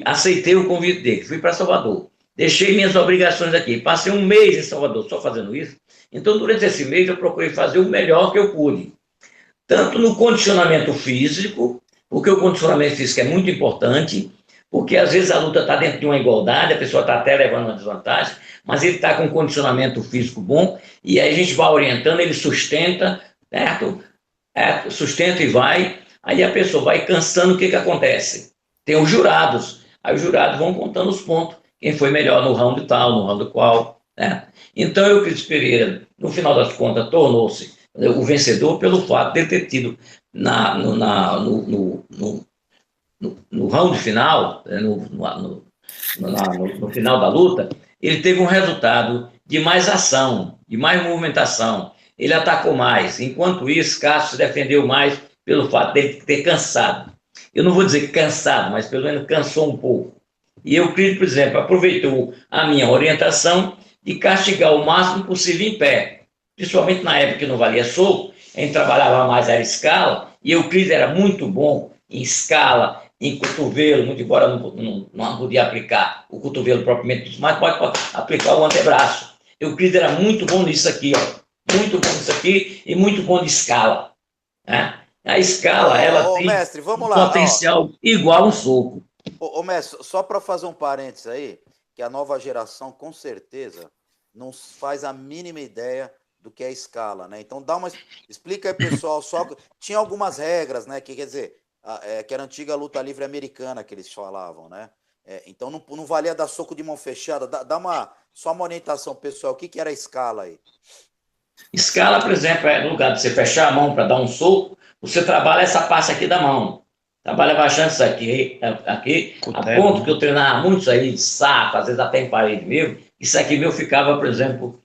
aceitei o convite dele, fui para Salvador, deixei minhas obrigações aqui, passei um mês em Salvador só fazendo isso, então durante esse mês eu procurei fazer o melhor que eu pude. Tanto no condicionamento físico, porque o condicionamento físico é muito importante, porque às vezes a luta está dentro de uma igualdade, a pessoa está até levando uma desvantagem, mas ele está com um condicionamento físico bom, e aí a gente vai orientando, ele sustenta, certo? Sustenta e vai, aí a pessoa vai cansando, o que acontece? Tem os jurados, aí os jurados vão contando os pontos, quem foi melhor no round tal, no round qual, né? Então, Euclides Pereira, no final das contas, tornou-se o vencedor pelo fato de ele ter tido no round final, no final da luta, ele teve um resultado de mais ação, de mais movimentação. Ele atacou mais. Enquanto isso, Cássio se defendeu mais pelo fato de ele ter cansado. Eu não vou dizer cansado, mas pelo menos cansou um pouco. E Euclides, por exemplo, aproveitou a minha orientação de castigar o máximo possível em pé. Principalmente na época que não valia soco, a gente trabalhava mais a escala, e Euclides era muito bom em escala, em cotovelo, muito embora não podia aplicar o cotovelo propriamente, mas pode aplicar o antebraço. Euclides era muito bom nisso aqui, ó, muito bom nisso aqui e muito bom de escala, né? A escala, ela tem mestre, vamos um lá, potencial igual a um soco. Mestre, só para fazer um parênteses aí, que a nova geração, com certeza, não faz a mínima ideia do que é escala, né? Então, explica aí, pessoal, tinha algumas regras, né? Que quer dizer, que era a antiga luta livre americana que eles falavam, né? Então, não valia dar soco de mão fechada. Dá só uma orientação, pessoal. O que era a escala aí? Escala, por exemplo, no lugar de você fechar a mão para dar um soco, você trabalha essa parte aqui da mão. Trabalha bastante isso aqui, a ponto que eu treinava muito isso aí, de saco, às vezes até em parede mesmo. Isso aqui meu ficava, por exemplo,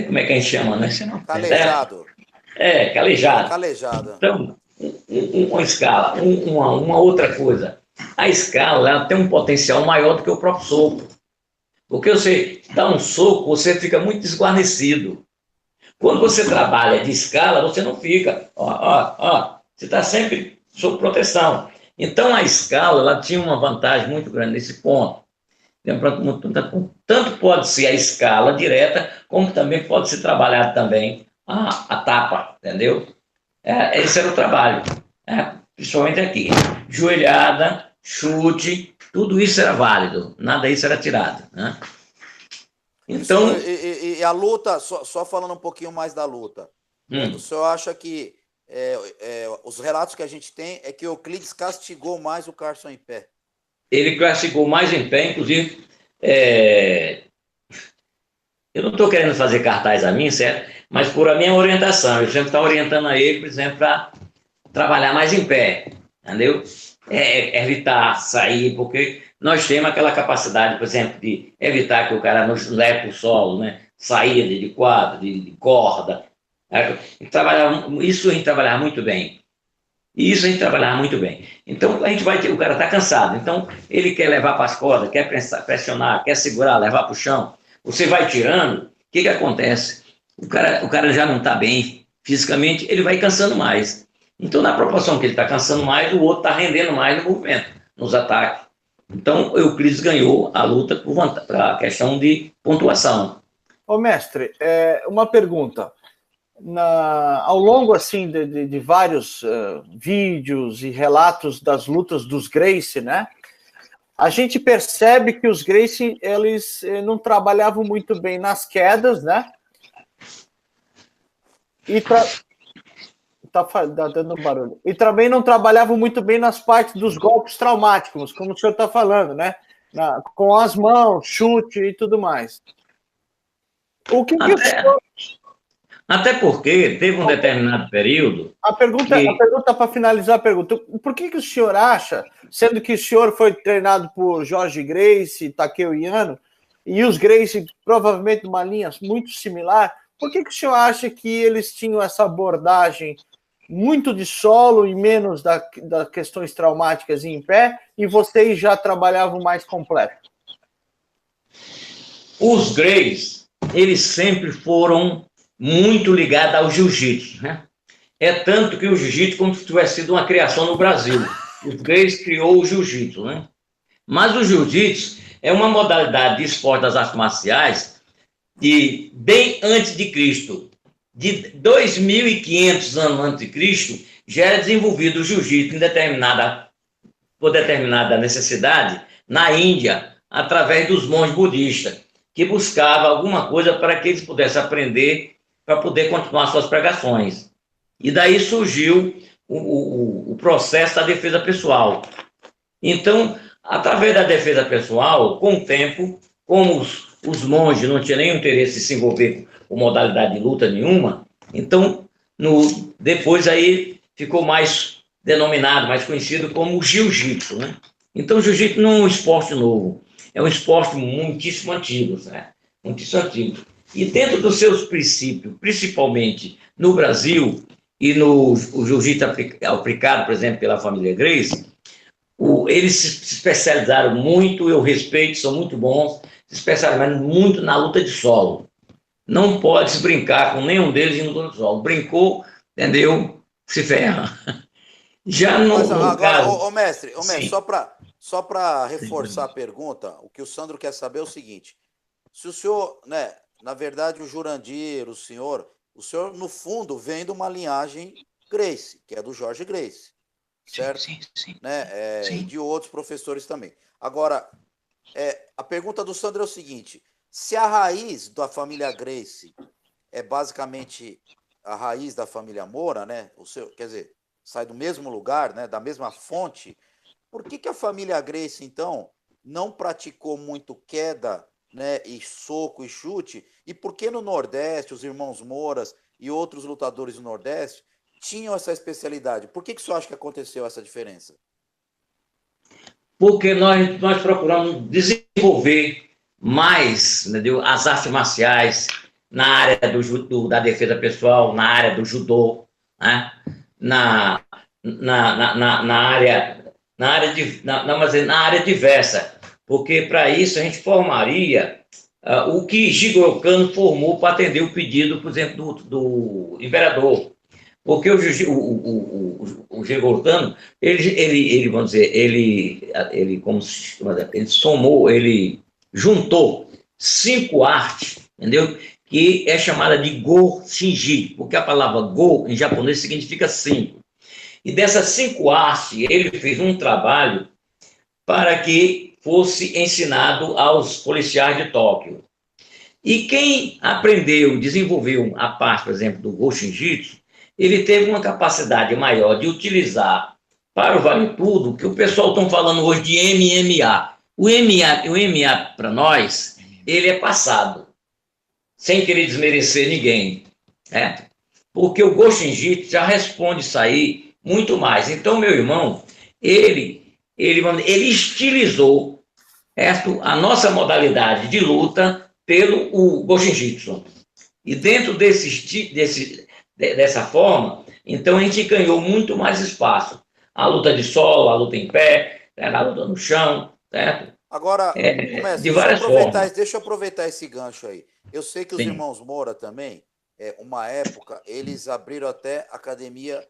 como é que a gente chama, né? Calejado. Calejado. Calejado. Então, uma escala, uma outra coisa. A escala, ela tem um potencial maior do que o próprio soco. Porque você dá um soco, você fica muito desguarnecido. Quando você trabalha de escala, você não fica. Você está sempre sob proteção. Então, a escala, ela tinha uma vantagem muito grande nesse ponto. Tanto pode ser a escala direta, como também pode ser trabalhado também a tapa, entendeu? Esse era o trabalho, principalmente aqui. Joelhada, chute, tudo isso era válido, nada disso era tirado, né? Então... E a luta, só falando um pouquinho mais da luta, o senhor acha que os relatos que a gente tem é que Euclides castigou mais o Carson em pé? Ele castigou mais em pé, inclusive, eu não estou querendo fazer cartaz a mim, certo? Mas por a minha orientação, eu sempre estava orientando a ele, por exemplo, para trabalhar mais em pé, entendeu? Evitar sair, porque nós temos aquela capacidade, por exemplo, de evitar que o cara nos leve para o solo, né? Saída de quadro, de corda. Isso a gente trabalhava muito bem. Então, o cara está cansado. Então, ele quer levar para as cordas, quer pressionar, quer segurar, levar para o chão. Você vai tirando, o que acontece? O cara já não está bem fisicamente, ele vai cansando mais. Então, na proporção que ele está cansando mais, o outro está rendendo mais no movimento, nos ataques. Então, o Euclides ganhou a luta por a questão de pontuação. Ô, mestre, uma pergunta. Ao longo assim de vários vídeos e relatos das lutas dos Gracie, né? A gente percebe que os Gracie, eles não trabalhavam muito bem nas quedas, né? E tá dando barulho. E também não trabalhavam muito bem nas partes dos golpes traumáticos, como o senhor está falando, né? Com as mãos, chute e tudo mais. O que o senhor... Até porque teve um determinado período... A pergunta para finalizar a pergunta, por que o senhor acha, sendo que o senhor foi treinado por Jorge Gracie, Takeo Inoue, e os Gracie provavelmente uma linha muito similar, por que o senhor acha que eles tinham essa abordagem muito de solo e menos das questões traumáticas em pé, e vocês já trabalhavam mais completo? Os Gracie, eles sempre foram muito ligados ao jiu-jitsu, né? Tanto que o jiu-jitsu como se tivesse sido uma criação no Brasil. Os Gracie criou o jiu-jitsu, né? Mas o jiu-jitsu é uma modalidade de esporte das artes marciais de bem antes de Cristo. De 2.500 anos antes de Cristo, já era desenvolvido o jiu-jitsu em determinada por determinada necessidade, na Índia, através dos monges budistas, que buscavam alguma coisa para que eles pudessem aprender para poder continuar suas pregações. E daí surgiu o processo da defesa pessoal. Então, através da defesa pessoal, com o tempo, como os monges não tinham nenhum interesse em se envolver com modalidade de luta nenhuma, então, depois aí ficou mais denominado, mais conhecido como jiu-jitsu, né? Então, o jiu-jitsu não é um esporte novo, é um esporte muitíssimo antigo, né? Muitíssimo antigo. E dentro dos seus princípios, principalmente no Brasil, e no jiu-jitsu aplicado, por exemplo, pela família Gracie, eles se especializaram muito, eu respeito, são muito bons, se especializaram muito na luta de solo. Não pode se brincar com nenhum deles em luta de solo. Brincou, entendeu? Se ferra. Já no agora, caso... mestre, só para reforçar a pergunta, o que o Sandro quer saber é o seguinte: se o senhor, né, na verdade, o Jurandir, o senhor, no fundo, vem de uma linhagem Gracie, que é do Jorge Gracie, certo? Sim. Né? Sim. E de outros professores também. Agora, a pergunta do Sandro é o seguinte: se a raiz da família Gracie é basicamente a raiz da família Moura, né? Quer dizer, sai do mesmo lugar, né? Da mesma fonte, por que a família Gracie, então, não praticou muito queda, né, e soco e chute? E por que no Nordeste os irmãos Mouras e outros lutadores do Nordeste tinham essa especialidade? Por que o senhor acha que aconteceu essa diferença? Porque nós procuramos desenvolver mais, entendeu, as artes marciais na área da defesa pessoal, na área do judô, né? na área diversa, porque para isso a gente formaria o que Jigoro Kano formou para atender o pedido, por exemplo, do imperador. Porque o Jigoro Kano, ele, vamos dizer, ele juntou 5 artes, entendeu? Que é chamada de Go Shinji, porque a palavra Go em japonês significa 5. E dessas 5 artes, ele fez um trabalho para que fosse ensinado aos policiais de Tóquio. E quem aprendeu, desenvolveu a parte, por exemplo, do Go Shinjitsu, ele teve uma capacidade maior de utilizar para o vale tudo, que o pessoal está falando hoje de MMA. O MMA para nós, ele é passado, sem querer desmerecer ninguém, né? Porque o Go Shinjitsu já responde isso aí muito mais. Então, meu irmão, ele estilizou a nossa modalidade de luta pelo Go Shinjitsu. E dentro dessa forma, então a gente ganhou muito mais espaço. A luta de solo, a luta em pé, a luta no chão, certo? Agora, mestre, de várias formas. Deixa eu aproveitar esse gancho aí. Eu sei que os Sim. irmãos Moura também, uma época, eles abriram até academia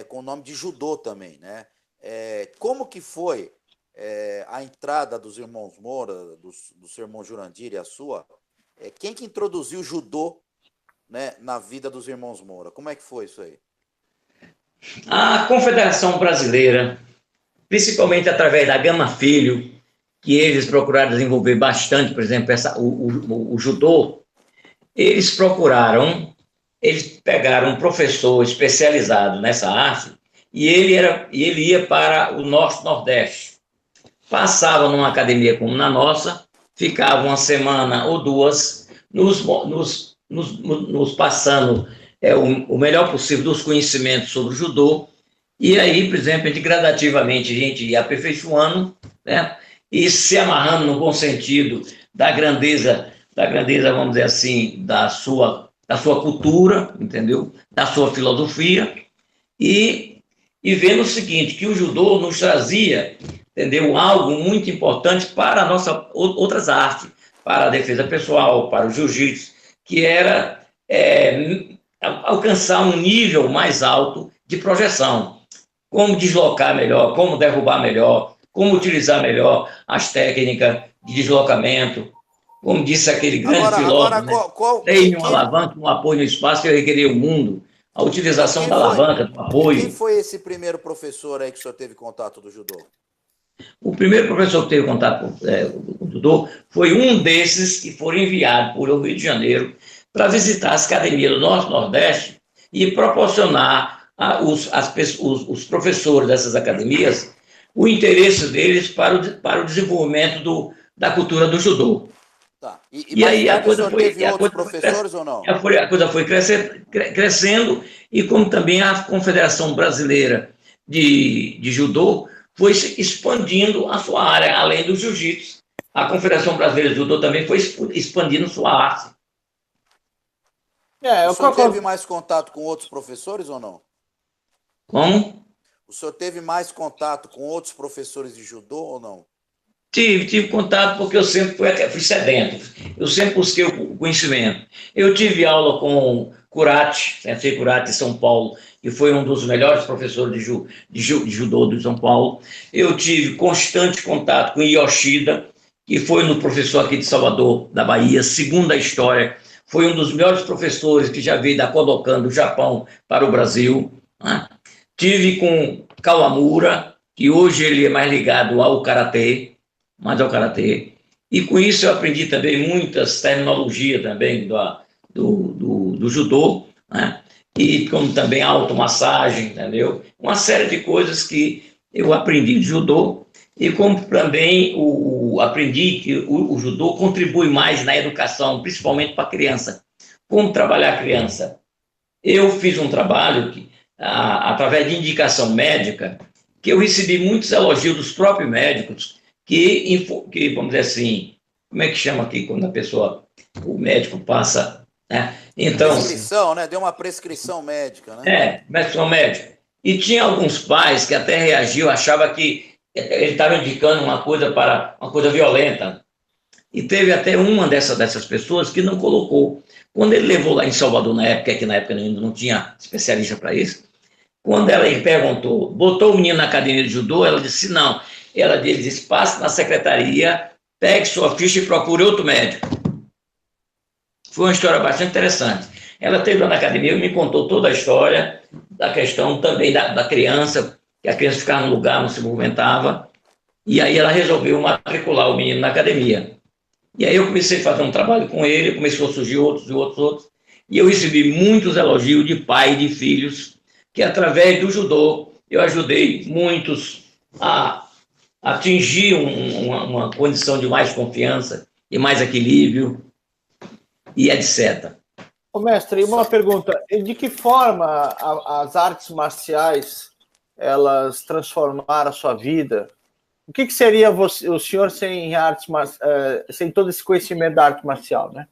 com o nome de judô também, né? Como que foi a entrada dos irmãos Moura, do seu irmão Jurandir e a sua? Quem que introduziu o judô, né, na vida dos irmãos Moura? Como é que foi isso aí? A Confederação Brasileira, principalmente através da Gama Filho, que eles procuraram desenvolver bastante, por exemplo, o judô, eles pegaram um professor especializado nessa arte e ele ia para o Norte-Nordeste. Passava numa academia como na nossa, ficava uma semana ou duas nos passando o melhor possível dos conhecimentos sobre o judô, e aí, por exemplo, gradativamente a gente ia aperfeiçoando, né, e se amarrando no bom sentido da grandeza, vamos dizer assim, da sua cultura, entendeu? Da sua filosofia, e vendo o seguinte, que o judô nos trazia, entendeu, algo muito importante para outras artes, para a defesa pessoal, para o jiu-jitsu, que era alcançar um nível mais alto de projeção. Como deslocar melhor, como derrubar melhor, como utilizar melhor as técnicas de deslocamento. Como disse aquele grande filósofo, tem uma alavanca, um apoio no espaço que requeria o mundo. A utilização da alavanca, do apoio. Quem foi esse primeiro professor aí que o senhor teve contato do judô? O primeiro professor que teve contato com o judô foi um desses que foram enviados por Rio de Janeiro para visitar as academias do Norte-Nordeste e proporcionar os professores dessas academias o interesse deles para o desenvolvimento da cultura do judô. Tá. E E mais aí tarde o senhor teve outros professores ou não? a coisa foi crescendo, e como também a Confederação Brasileira de Judô foi expandindo a sua área, além do jiu-jitsu. A Confederação Brasileira de Judô também foi expandindo sua arte. O senhor teve mais contato com outros professores ou não? Como? O senhor teve mais contato com outros professores de judô ou não? Tive contato porque eu sempre fui sedento. Eu sempre busquei o conhecimento. Eu tive aula com Curati, Sensei Curati de São Paulo, que foi um dos melhores professores de judô de São Paulo. Eu tive constante contato com Yoshida, que foi um professor aqui de Salvador, da Bahia, segundo a história, foi um dos melhores professores que já veio da Kodokan, do Japão, para o Brasil. Né? Tive com Kawamura, que hoje ele é mais ligado ao Karatê, mais ao Karatê. E com isso eu aprendi também muitas terminologias também do judô, né? E como também automassagem, entendeu? Uma série de coisas que eu aprendi de judô, e como também aprendi que o judô contribui mais na educação, principalmente para a criança. Como trabalhar a criança? Eu fiz um trabalho através de indicação médica, que eu recebi muitos elogios dos próprios médicos, que, vamos dizer assim, como é que chama aqui quando o médico passa, né? Então, prescrição, né? Deu uma prescrição médica, né? prescrição médica. E tinha alguns pais que até reagiam, achavam que ele estava indicando uma coisa violenta. E teve até uma dessas pessoas que não colocou. Quando ele levou lá em Salvador, que na época ainda não tinha especialista para isso, quando ela perguntou, botou o menino na academia de judô, ela disse não. Ela disse, passe na secretaria, pegue sua ficha e procure outro médico. Foi uma história bastante interessante. Ela esteve lá na academia e me contou toda a história da questão também da criança, que a criança ficava no lugar, não se movimentava, e aí ela resolveu matricular o menino na academia. E aí eu comecei a fazer um trabalho com ele, começou a surgir outros, e eu recebi muitos elogios de pai e de filhos, que através do judô eu ajudei muitos a atingir uma condição de mais confiança e mais equilíbrio e etc. Ô, mestre, uma pergunta: de que forma as artes marciais elas transformaram a sua vida? O que seria o senhor sem sem todo esse conhecimento da arte marcial, né?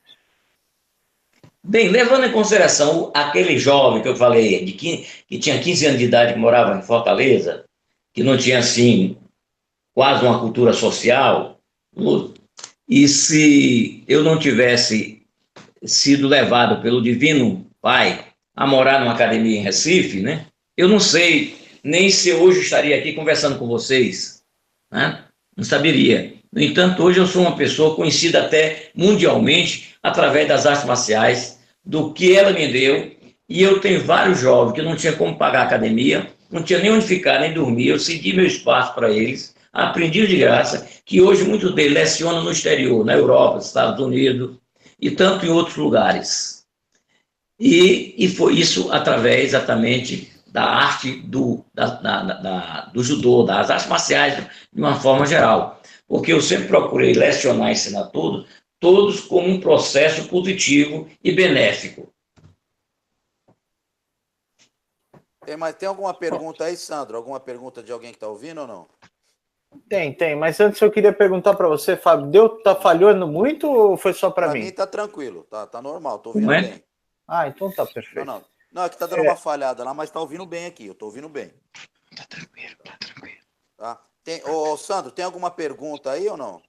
Bem, levando em consideração aquele jovem que eu falei, que tinha 15 anos de idade, que morava em Fortaleza, que não tinha, assim, quase uma cultura social, e se eu não tivesse sido levado pelo Divino Pai a morar numa academia em Recife, né, eu não sei nem se hoje estaria aqui conversando com vocês, né? Não saberia. No entanto, hoje eu sou uma pessoa conhecida até mundialmente através das artes marciais, do que ela me deu, e eu tenho vários jovens que não tinham como pagar a academia, não tinha nem onde ficar, nem dormir, eu cedi meu espaço para eles, aprendi de graça, que hoje muitos deles lecionam no exterior, na Europa, nos Estados Unidos, e tanto em outros lugares. E foi isso através exatamente da arte do judô, das artes marciais, de uma forma geral. Porque eu sempre procurei lecionar e ensinar todos como um processo positivo e benéfico. Tem alguma pergunta aí, Sandro? Alguma pergunta de alguém que está ouvindo ou não? Tem. Mas antes eu queria perguntar para você, Fábio, tá falhando muito ou foi só para mim? Para mim tá tranquilo, tá normal, tô ouvindo bem. Ah, então tá perfeito. Não, é que tá dando uma falhada lá, mas tá ouvindo bem aqui, eu tô ouvindo bem. Tá tranquilo. Tá? Ô, Sandro, tem alguma pergunta aí ou não?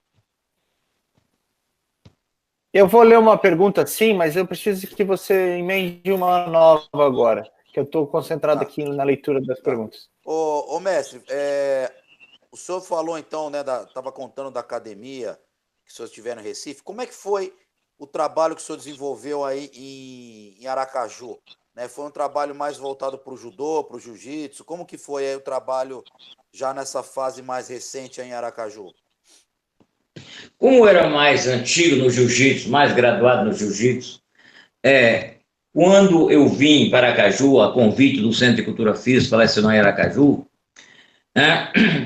Eu vou ler uma pergunta sim, mas eu preciso que você emende uma nova agora, que eu estou concentrado aqui na leitura das perguntas. Ô, mestre, o senhor falou então, né, estava contando da academia que o senhor estiver no Recife. Como é que foi o trabalho que o senhor desenvolveu aí em Aracaju? Né? Foi um trabalho mais voltado para o judô, para o jiu-jitsu? Como que foi aí o trabalho já nessa fase mais recente em Aracaju? Como eu era mais antigo no jiu-jitsu, mais graduado no jiu-jitsu, quando eu vim para Aracaju, a convite do Centro de Cultura Física, lecionar em Aracaju,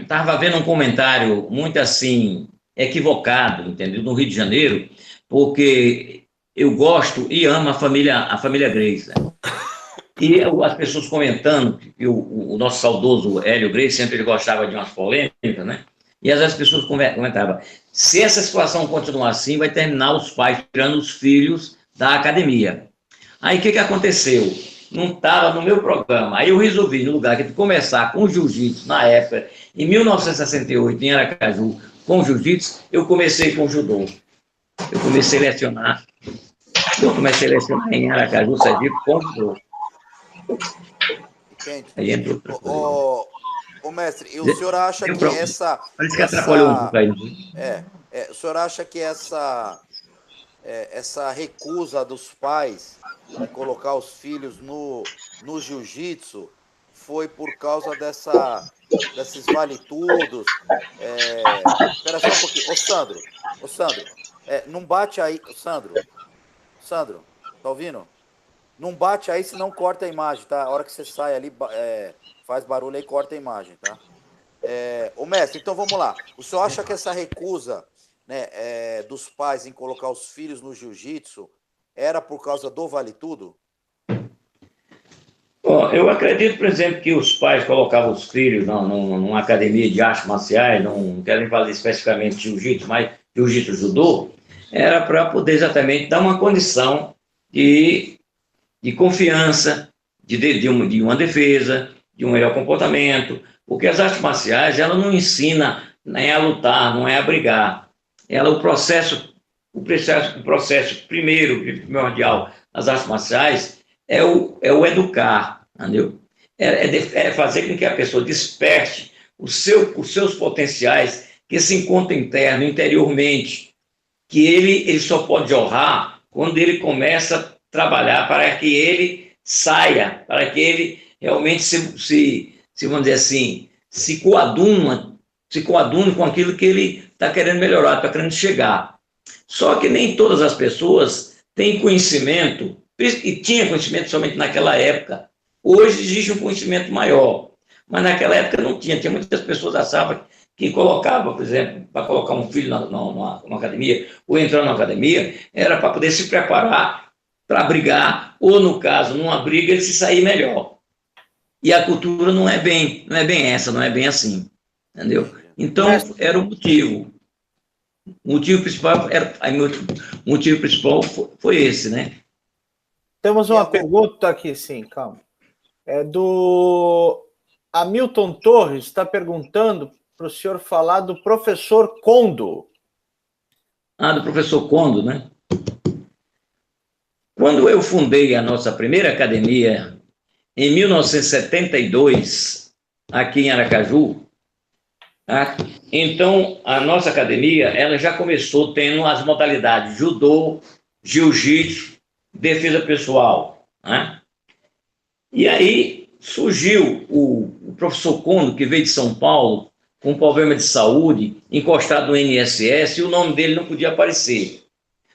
estava vendo um comentário muito assim, equivocado, entendeu? No Rio de Janeiro, porque eu gosto e amo a família Grace, né? E as pessoas comentando que o nosso saudoso Hélio Grace sempre ele gostava de umas polêmicas, né? E às vezes as pessoas comentavam, se essa situação continuar assim, vai terminar os pais tirando os filhos da academia. Aí o que aconteceu? Não estava no meu programa. Aí eu resolvi, no lugar de começar com jiu-jitsu, na época, em 1968, em Aracaju, com jiu-jitsu, eu comecei com judô. Eu comecei a lecionar em Aracaju, Sergipe, com judô. Entendi. Aí entrou outra coisa. Ô mestre, e o senhor acha que essa... Parece que atrapalhou um pouco aí. O senhor acha que essa recusa dos pais de colocar os filhos no jiu-jitsu foi por causa desses vale-tudos? Espera só um pouquinho. Ô Sandro, não bate aí. Sandro, tá ouvindo? Não bate aí, senão corta a imagem, tá? A hora que você sai ali, faz barulho aí, corta a imagem, tá? Ô mestre, então vamos lá. O senhor acha que essa recusa, né, dos pais em colocar os filhos no jiu-jitsu era por causa do vale tudo? Bom, eu acredito, por exemplo, que os pais colocavam os filhos numa academia de artes marciais, não quero falar especificamente de jiu-jitsu, mas jiu-jitsu judô, era para poder exatamente dar uma condição de confiança, de uma defesa, de um melhor comportamento, porque as artes marciais, ela não ensina nem a lutar, não é a brigar. O processo primordial das artes marciais é o educar, entendeu? É fazer com que a pessoa desperte os seus potenciais que se encontram interiormente, que ele só pode jorrar quando ele começa a trabalhar para que ele saia, para que ele realmente se vamos dizer assim, se coadune com aquilo que ele está querendo melhorar, está querendo chegar. Só que nem todas as pessoas têm conhecimento, e tinha conhecimento somente naquela época. Hoje existe um conhecimento maior, mas naquela época não tinha. Tinha muitas pessoas achavam que colocava, por exemplo, para colocar um filho numa academia, ou entrar numa academia, era para poder se preparar para brigar, ou no caso, numa briga, ele se sair melhor. E a cultura não é bem essa, não é bem assim, entendeu? Então, era o motivo. O motivo principal foi esse, né? Temos uma pergunta aqui, sim, calma. É do Hamilton Torres, está perguntando para o senhor falar do professor Kondo. Do professor Kondo, né? Quando eu fundei a nossa primeira academia, em 1972, aqui em Aracaju, então a nossa academia ela já começou tendo as modalidades judô, jiu-jitsu, defesa pessoal, né? E aí surgiu o professor Kondo, que veio de São Paulo, com um problema de saúde, encostado no INSS, e o nome dele não podia aparecer.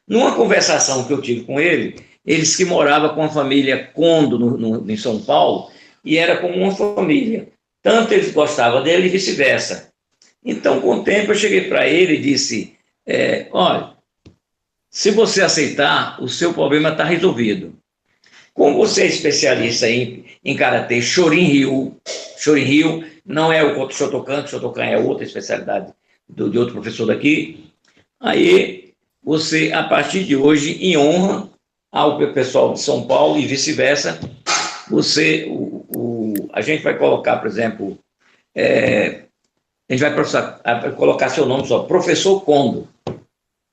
Numa conversação que eu tive com ele, ele disse que morava com a família Kondo em São Paulo, e era como uma família. Tanto eles gostavam dele e vice-versa. Então, com o tempo, eu cheguei para ele e disse, olha, se você aceitar, o seu problema está resolvido. Como você é especialista em karatê Shorin-ryu não é o Shotokan é outra especialidade de outro professor daqui, aí você, a partir de hoje, em honra ao pessoal de São Paulo e vice-versa, a gente vai colocar, por exemplo, a gente vai colocar seu nome só, Professor Kondo,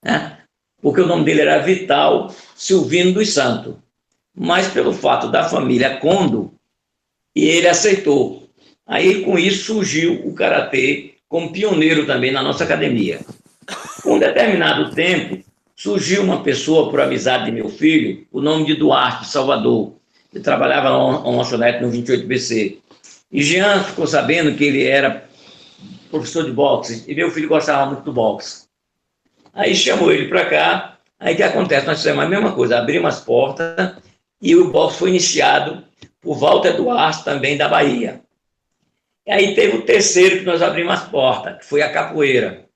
né? Porque o nome dele era Vital Silvino dos Santos, mas pelo fato da família Kondo, e ele aceitou. Aí, com isso, surgiu o karatê como pioneiro também na nossa academia. Com um determinado tempo, surgiu uma pessoa, por amizade de meu filho, o nome de Duarte, de Salvador, que trabalhava na lanchonete no 28BC. E Jean ficou sabendo que ele era professor de boxe, e meu filho gostava muito do boxe. Aí chamou ele para cá, aí o que acontece? Nós fizemos a mesma coisa, abrimos as portas, e o boxe foi iniciado por Walter Duarte, também da Bahia. E aí teve o terceiro que nós abrimos as portas, que foi a capoeira.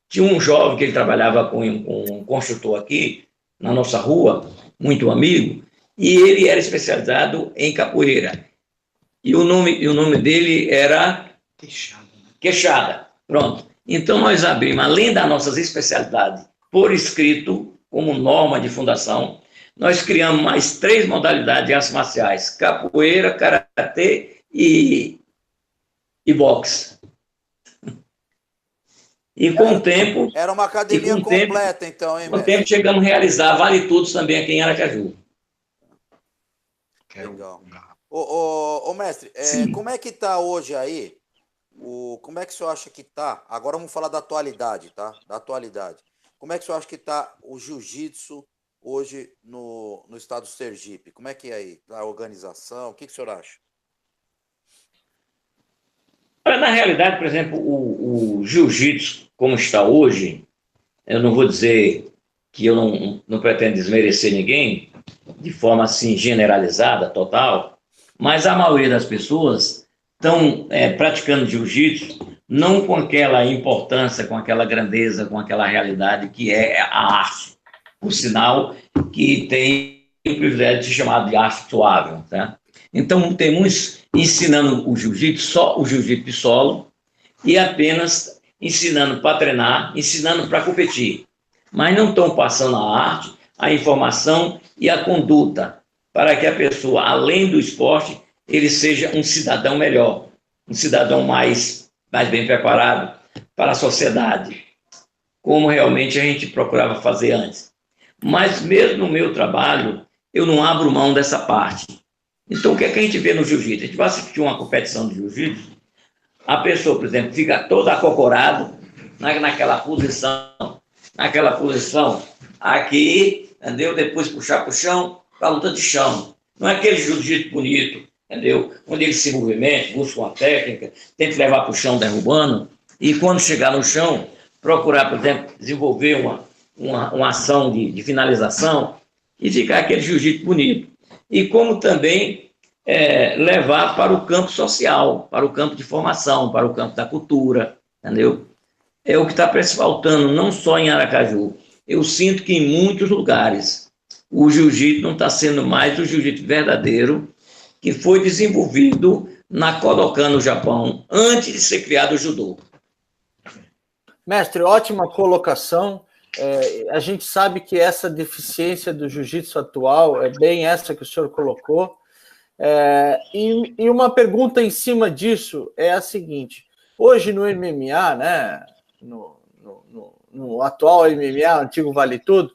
Tinha um jovem que ele trabalhava com um construtor aqui, na nossa rua, muito amigo, e ele era especializado em capoeira. E o nome dele era Queixada. Pronto. Então, nós abrimos, além das nossas especialidades por escrito, como norma de fundação, nós criamos mais 3 modalidades de artes marciais: capoeira, karatê e boxe. E com o tempo... Era uma academia completa, então, hein, mestre? Com o tempo, chegamos a realizar Vale Tudo também aqui em Aracaju. Legal. Ô, mestre, como é que está hoje aí? Como é que o senhor acha que está? Agora vamos falar da atualidade, tá? Da atualidade. Como é que o senhor acha que está o jiu-jitsu hoje no estado do Sergipe? Como é que é aí? A organização? O que o senhor acha? Na realidade, por exemplo, o jiu-jitsu, como está hoje, eu não vou dizer que eu não pretendo desmerecer ninguém, de forma assim generalizada, total, mas a maioria das pessoas estão praticando jiu-jitsu não com aquela importância, com aquela grandeza, com aquela realidade que é a arte. Por sinal, que tem o privilégio de ser chamado de arte suave. Tá? Então, tem muitos ensinando o jiu-jitsu, só o jiu-jitsu de solo, e apenas ensinando para treinar, ensinando para competir. Mas não estão passando a arte, a informação e a conduta, para que a pessoa, além do esporte, ele seja um cidadão melhor, um cidadão mais bem preparado para a sociedade, como realmente a gente procurava fazer antes. Mas mesmo no meu trabalho, eu não abro mão dessa parte. Então, o que é que a gente vê no jiu-jitsu? A gente vai assistir uma competição de jiu-jitsu, a pessoa, por exemplo, fica toda acocorada naquela posição, aqui, entendeu? Depois puxar para o chão, para a luta de chão. Não é aquele jiu-jitsu bonito, entendeu? Onde ele se movimenta, busca uma técnica, tenta levar para o chão derrubando, e quando chegar no chão, procurar, por exemplo, desenvolver uma ação de finalização e ficar aquele jiu-jitsu bonito. E como também levar para o campo social, para o campo de formação, para o campo da cultura, entendeu? É o que está faltando, não só em Aracaju. Eu sinto que em muitos lugares o jiu-jitsu não está sendo mais o jiu-jitsu verdadeiro que foi desenvolvido na Kodokan, no Japão, antes de ser criado o judô. Mestre, ótima colocação. A gente sabe que essa deficiência do jiu-jitsu atual é bem essa que o senhor colocou. E uma pergunta em cima disso é a seguinte: hoje no MMA, né, no atual MMA, antigo Vale Tudo,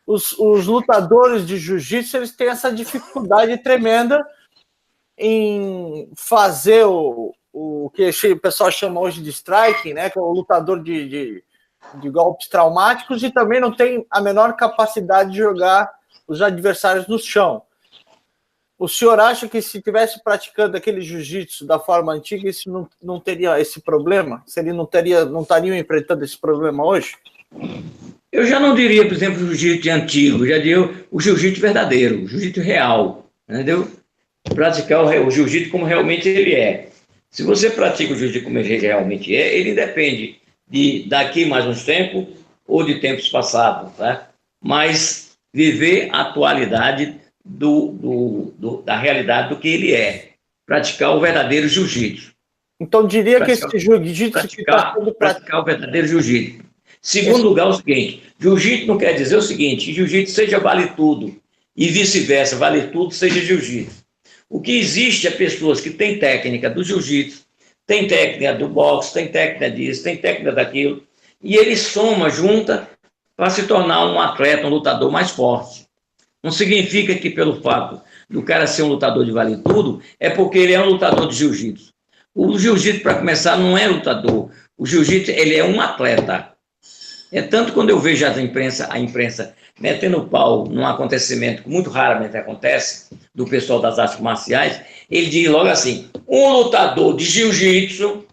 os lutadores de jiu-jitsu eles têm essa dificuldade tremenda em fazer o que o pessoal chama hoje de striking, né, que é o lutador de golpes traumáticos, e também não tem a menor capacidade de jogar os adversários no chão. O senhor acha que se estivesse praticando aquele jiu-jitsu da forma antiga, isso não teria esse problema? Não estariam enfrentando esse problema hoje? Eu já não diria, por exemplo, o jiu-jitsu antigo, já diria o jiu-jitsu verdadeiro, o jiu-jitsu real, entendeu? Praticar o jiu-jitsu como realmente ele é. Se você pratica o jiu-jitsu como ele realmente é, ele depende de daqui mais uns tempos ou de tempos passados, tá? Mas viver a atualidade da realidade do que ele é. Praticar o verdadeiro jiu-jitsu. Então diria que esse jiu-jitsu... Praticar o verdadeiro jiu-jitsu. Segundo lugar, o seguinte: jiu-jitsu não quer dizer o seguinte, jiu-jitsu seja vale tudo, e vice-versa, vale tudo seja jiu-jitsu. O que existe é pessoas que têm técnica do jiu-jitsu, tem técnica do boxe, tem técnica disso, tem técnica daquilo, e ele soma, junta, para se tornar um atleta, um lutador mais forte. Não significa que pelo fato do cara ser um lutador de vale tudo, é porque ele é um lutador de jiu-jitsu. O jiu-jitsu, para começar, não é lutador. O jiu-jitsu, ele é um atleta. É tanto quando eu vejo a imprensa metendo pau num acontecimento que muito raramente acontece, do pessoal das artes marciais, ele diz logo assim: um lutador de jiu-jitsu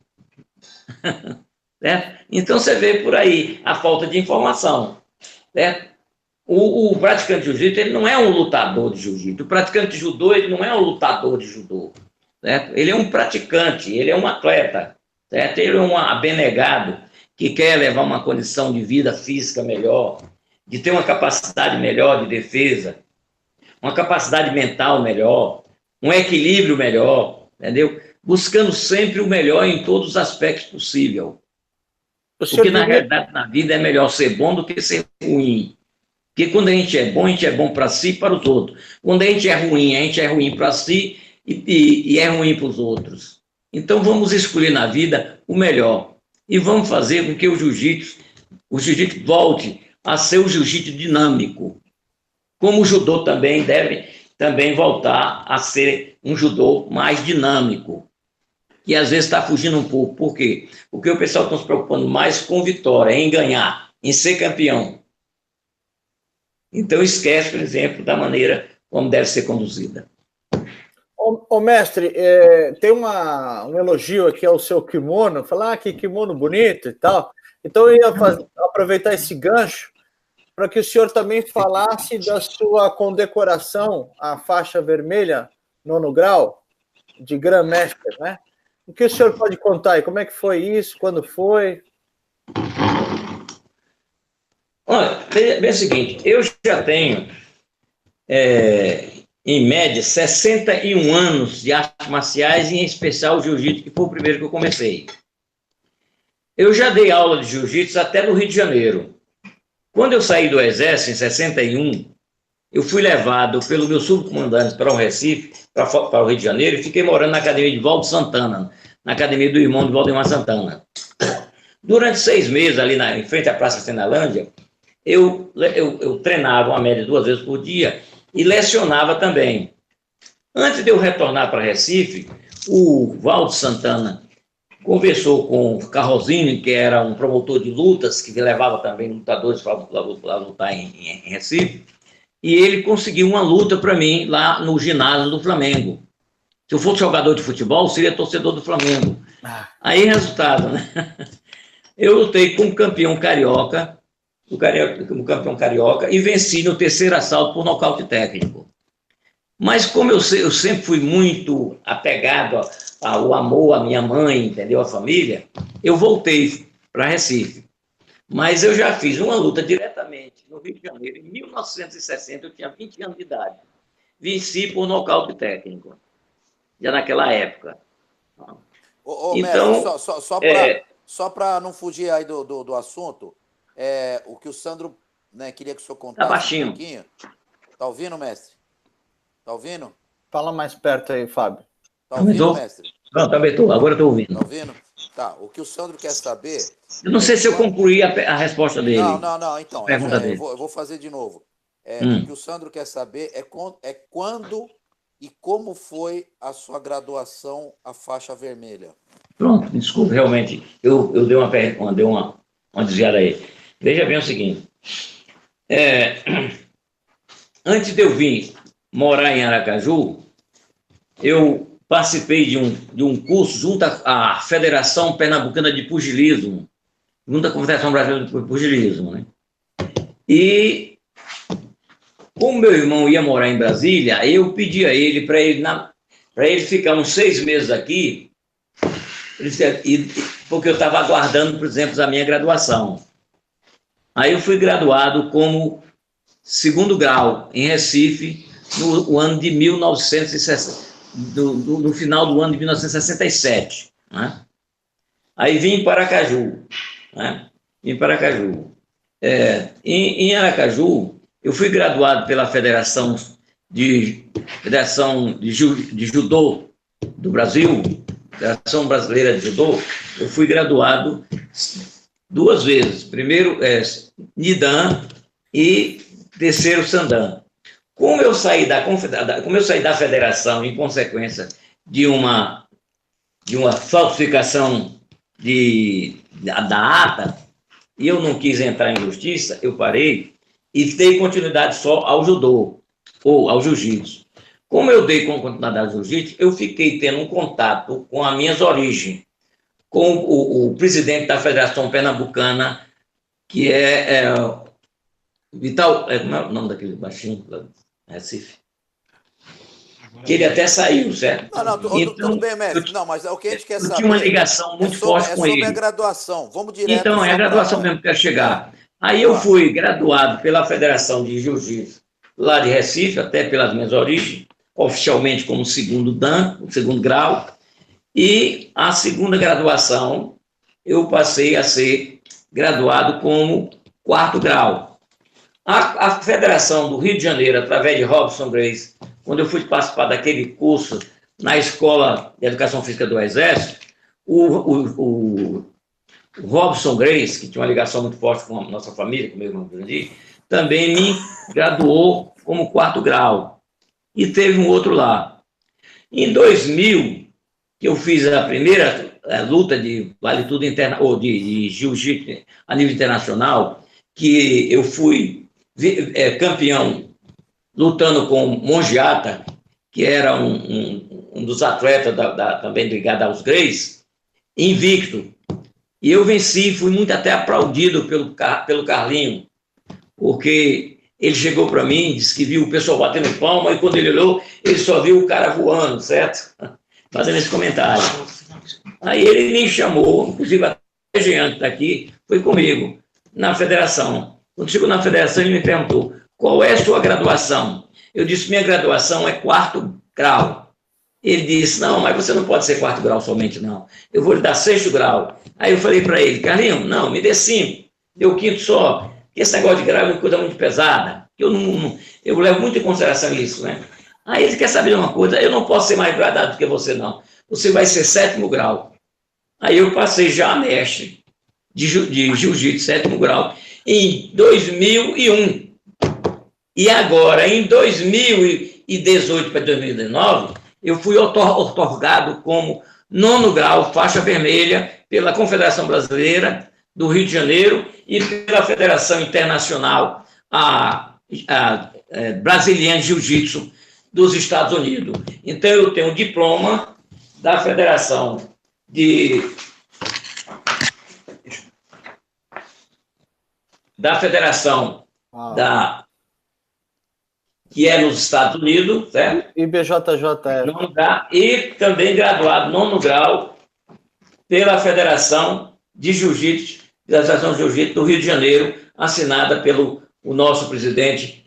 Certo? Então você vê por aí a falta de informação. Certo? O praticante de jiu-jitsu, ele não é um lutador de jiu-jitsu. O praticante de judô, ele não é um lutador de judô. Certo? Ele é um praticante, ele é um atleta. Certo? Ele é um abnegado que quer levar uma condição de vida física melhor, de ter uma capacidade melhor de defesa, uma capacidade mental melhor, um equilíbrio melhor, entendeu? Buscando sempre o melhor em todos os aspectos possíveis. Porque, na realidade, na vida é melhor ser bom do que ser ruim. Porque quando a gente é bom para si e para os outros. Quando a gente é ruim para si e é ruim para os outros. Então, vamos escolher na vida o melhor. E vamos fazer com que o jiu-jitsu volte a ser o jiu-jitsu dinâmico. Como o judô também deve voltar a ser um judô mais dinâmico. E às vezes está fugindo um pouco. Por quê? Porque o pessoal está se preocupando mais com vitória, em ganhar, em ser campeão. Então esquece, por exemplo, da maneira como deve ser conduzida. Ô mestre, tem um elogio aqui ao seu kimono, falar que kimono bonito e tal. Então eu ia aproveitar esse gancho para que o senhor também falasse da sua condecoração à faixa vermelha, 9º grau, de Grã-Mestre, né? O que o senhor pode contar aí? Como é que foi isso? Quando foi? Olha, é o seguinte, eu já tenho, em média, 61 anos de artes marciais, em especial o jiu-jitsu, que foi o primeiro que eu comecei. Eu já dei aula de jiu-jitsu até no Rio de Janeiro. Quando eu saí do Exército, em 61, eu fui levado pelo meu subcomandante para o Recife, para o Rio de Janeiro, e fiquei morando na academia de Valdo Santana, na academia do irmão de Valdemar Santana. Durante 6 meses, ali em frente à Praça Senalândia, eu treinava uma média 2 vezes por dia e lecionava também. Antes de eu retornar para Recife, o Valdo Santana conversou com o Carrozinho, que era um promotor de lutas, que levava também lutadores para lutar em Recife, e ele conseguiu uma luta para mim lá no ginásio do Flamengo. Se eu fosse jogador de futebol, seria torcedor do Flamengo. Aí, resultado, né? Eu lutei como campeão carioca, e venci no 3º assalto por nocaute técnico. Mas como eu sempre fui muito apegado ao amor à minha mãe, entendeu? À família, eu voltei para Recife. Mas eu já fiz uma luta diretamente no Rio de Janeiro, em 1960, eu tinha 20 anos de idade. Venci por nocaute técnico, já naquela época. Então, só para não fugir aí do assunto, o que o Sandro, né, queria que o senhor contasse tá baixinho. um pouquinho. Tá ouvindo, mestre? Tá ouvindo? Fala mais perto aí, Fábio. Tá ouvindo, mestre? Não, também estou. Agora estou ouvindo. Tá ouvindo? Tá. O que o Sandro quer saber... Eu não sei se eu concluí a resposta dele. Não. Então, eu vou fazer de novo. O que o Sandro quer saber é quando e como foi a sua graduação à faixa vermelha. Pronto, desculpa, realmente. Eu dei uma desviada aí. Veja bem o seguinte. Antes de eu vir morar em Aracaju, eu participei de um curso junto à Federação Pernambucana de Pugilismo, junto à Confederação Brasileira de Pugilismo, né? E, como meu irmão ia morar em Brasília, eu pedi a ele para ele ficar uns 6 meses aqui, porque eu estava aguardando, por exemplo, a minha graduação. Aí eu fui graduado como 2º grau em Recife, no ano de 1960. No final do ano de 1967. Né? Aí vim para Aracaju. Né? Em Aracaju, eu fui graduado pela Federação de Judô do Brasil, Federação Brasileira de Judô. Eu fui graduado 2 vezes. Primeiro Nidan e terceiro Sandan. Como eu saí da federação em consequência de uma falsificação da ata, e eu não quis entrar em justiça, eu parei e dei continuidade só ao judô, ou ao jiu-jitsu. Como eu dei continuidade ao jiu-jitsu, eu fiquei tendo um contato com as minhas origens, com o presidente da Federação Pernambucana, que é Vital, como é o nome daquele baixinho lá do Recife? Que ele até saiu, certo? Não, então, tudo bem, mestre. Não, mas é o que a gente quer saber. Eu tinha uma ligação muito forte com ele. É sobre a graduação. Vamos direto. Então, é a graduação mesmo que eu quero chegar. Aí eu fui graduado pela Federação de Jiu-Jitsu lá de Recife, até pelas minhas origens, oficialmente como segundo dan, o segundo grau, e a segunda graduação eu passei a ser graduado como quarto grau. A Federação do Rio de Janeiro, através de Robson Grace, quando eu fui participar daquele curso na Escola de Educação Física do Exército, o Robson Grace, que tinha uma ligação muito forte com a nossa família, com o meu irmão Grandi, também me graduou como quarto grau. E teve um outro lá. Em 2000, que eu fiz a primeira luta de vale tudo ou de jiu-jitsu a nível internacional, que eu fui campeão lutando com Mongiata, que era um dos atletas também ligado aos Grace, invicto. E eu venci, fui muito até aplaudido pelo Carlinho, porque ele chegou para mim, disse que viu o pessoal batendo palma, e quando ele olhou, ele só viu o cara voando, certo? Fazendo esse comentário. Aí ele me chamou, inclusive até o Jean que está aqui, foi comigo, na federação. Quando chegou na federação, ele me perguntou, qual é a sua graduação? Eu disse, minha graduação é quarto grau. Ele disse, não, mas você não pode ser quarto grau somente, não. Eu vou lhe dar sexto grau. Aí eu falei para ele, Carlinhos, não, me dê 5, deu quinto só. Esse negócio de grau é uma coisa muito pesada. Eu levo muito em consideração isso, né? Aí ele quer saber de uma coisa, eu não posso ser mais graduado do que você, não. Você vai ser 7º grau. Aí eu passei já a mestre de jiu-jitsu, 7º grau, em 2001. E agora, em 2018 para 2019, eu fui otorgado como 9º grau, faixa vermelha, pela Confederação Brasileira do Rio de Janeiro e pela Federação Internacional Brasiliana Jiu-Jitsu dos Estados Unidos. Então, eu tenho um diploma da Federação que é nos Estados Unidos, certo? IBJJF. E também graduado 9º grau pela Federação de Jiu-Jitsu, da Associação de Jiu-Jitsu do Rio de Janeiro, assinada pelo o nosso presidente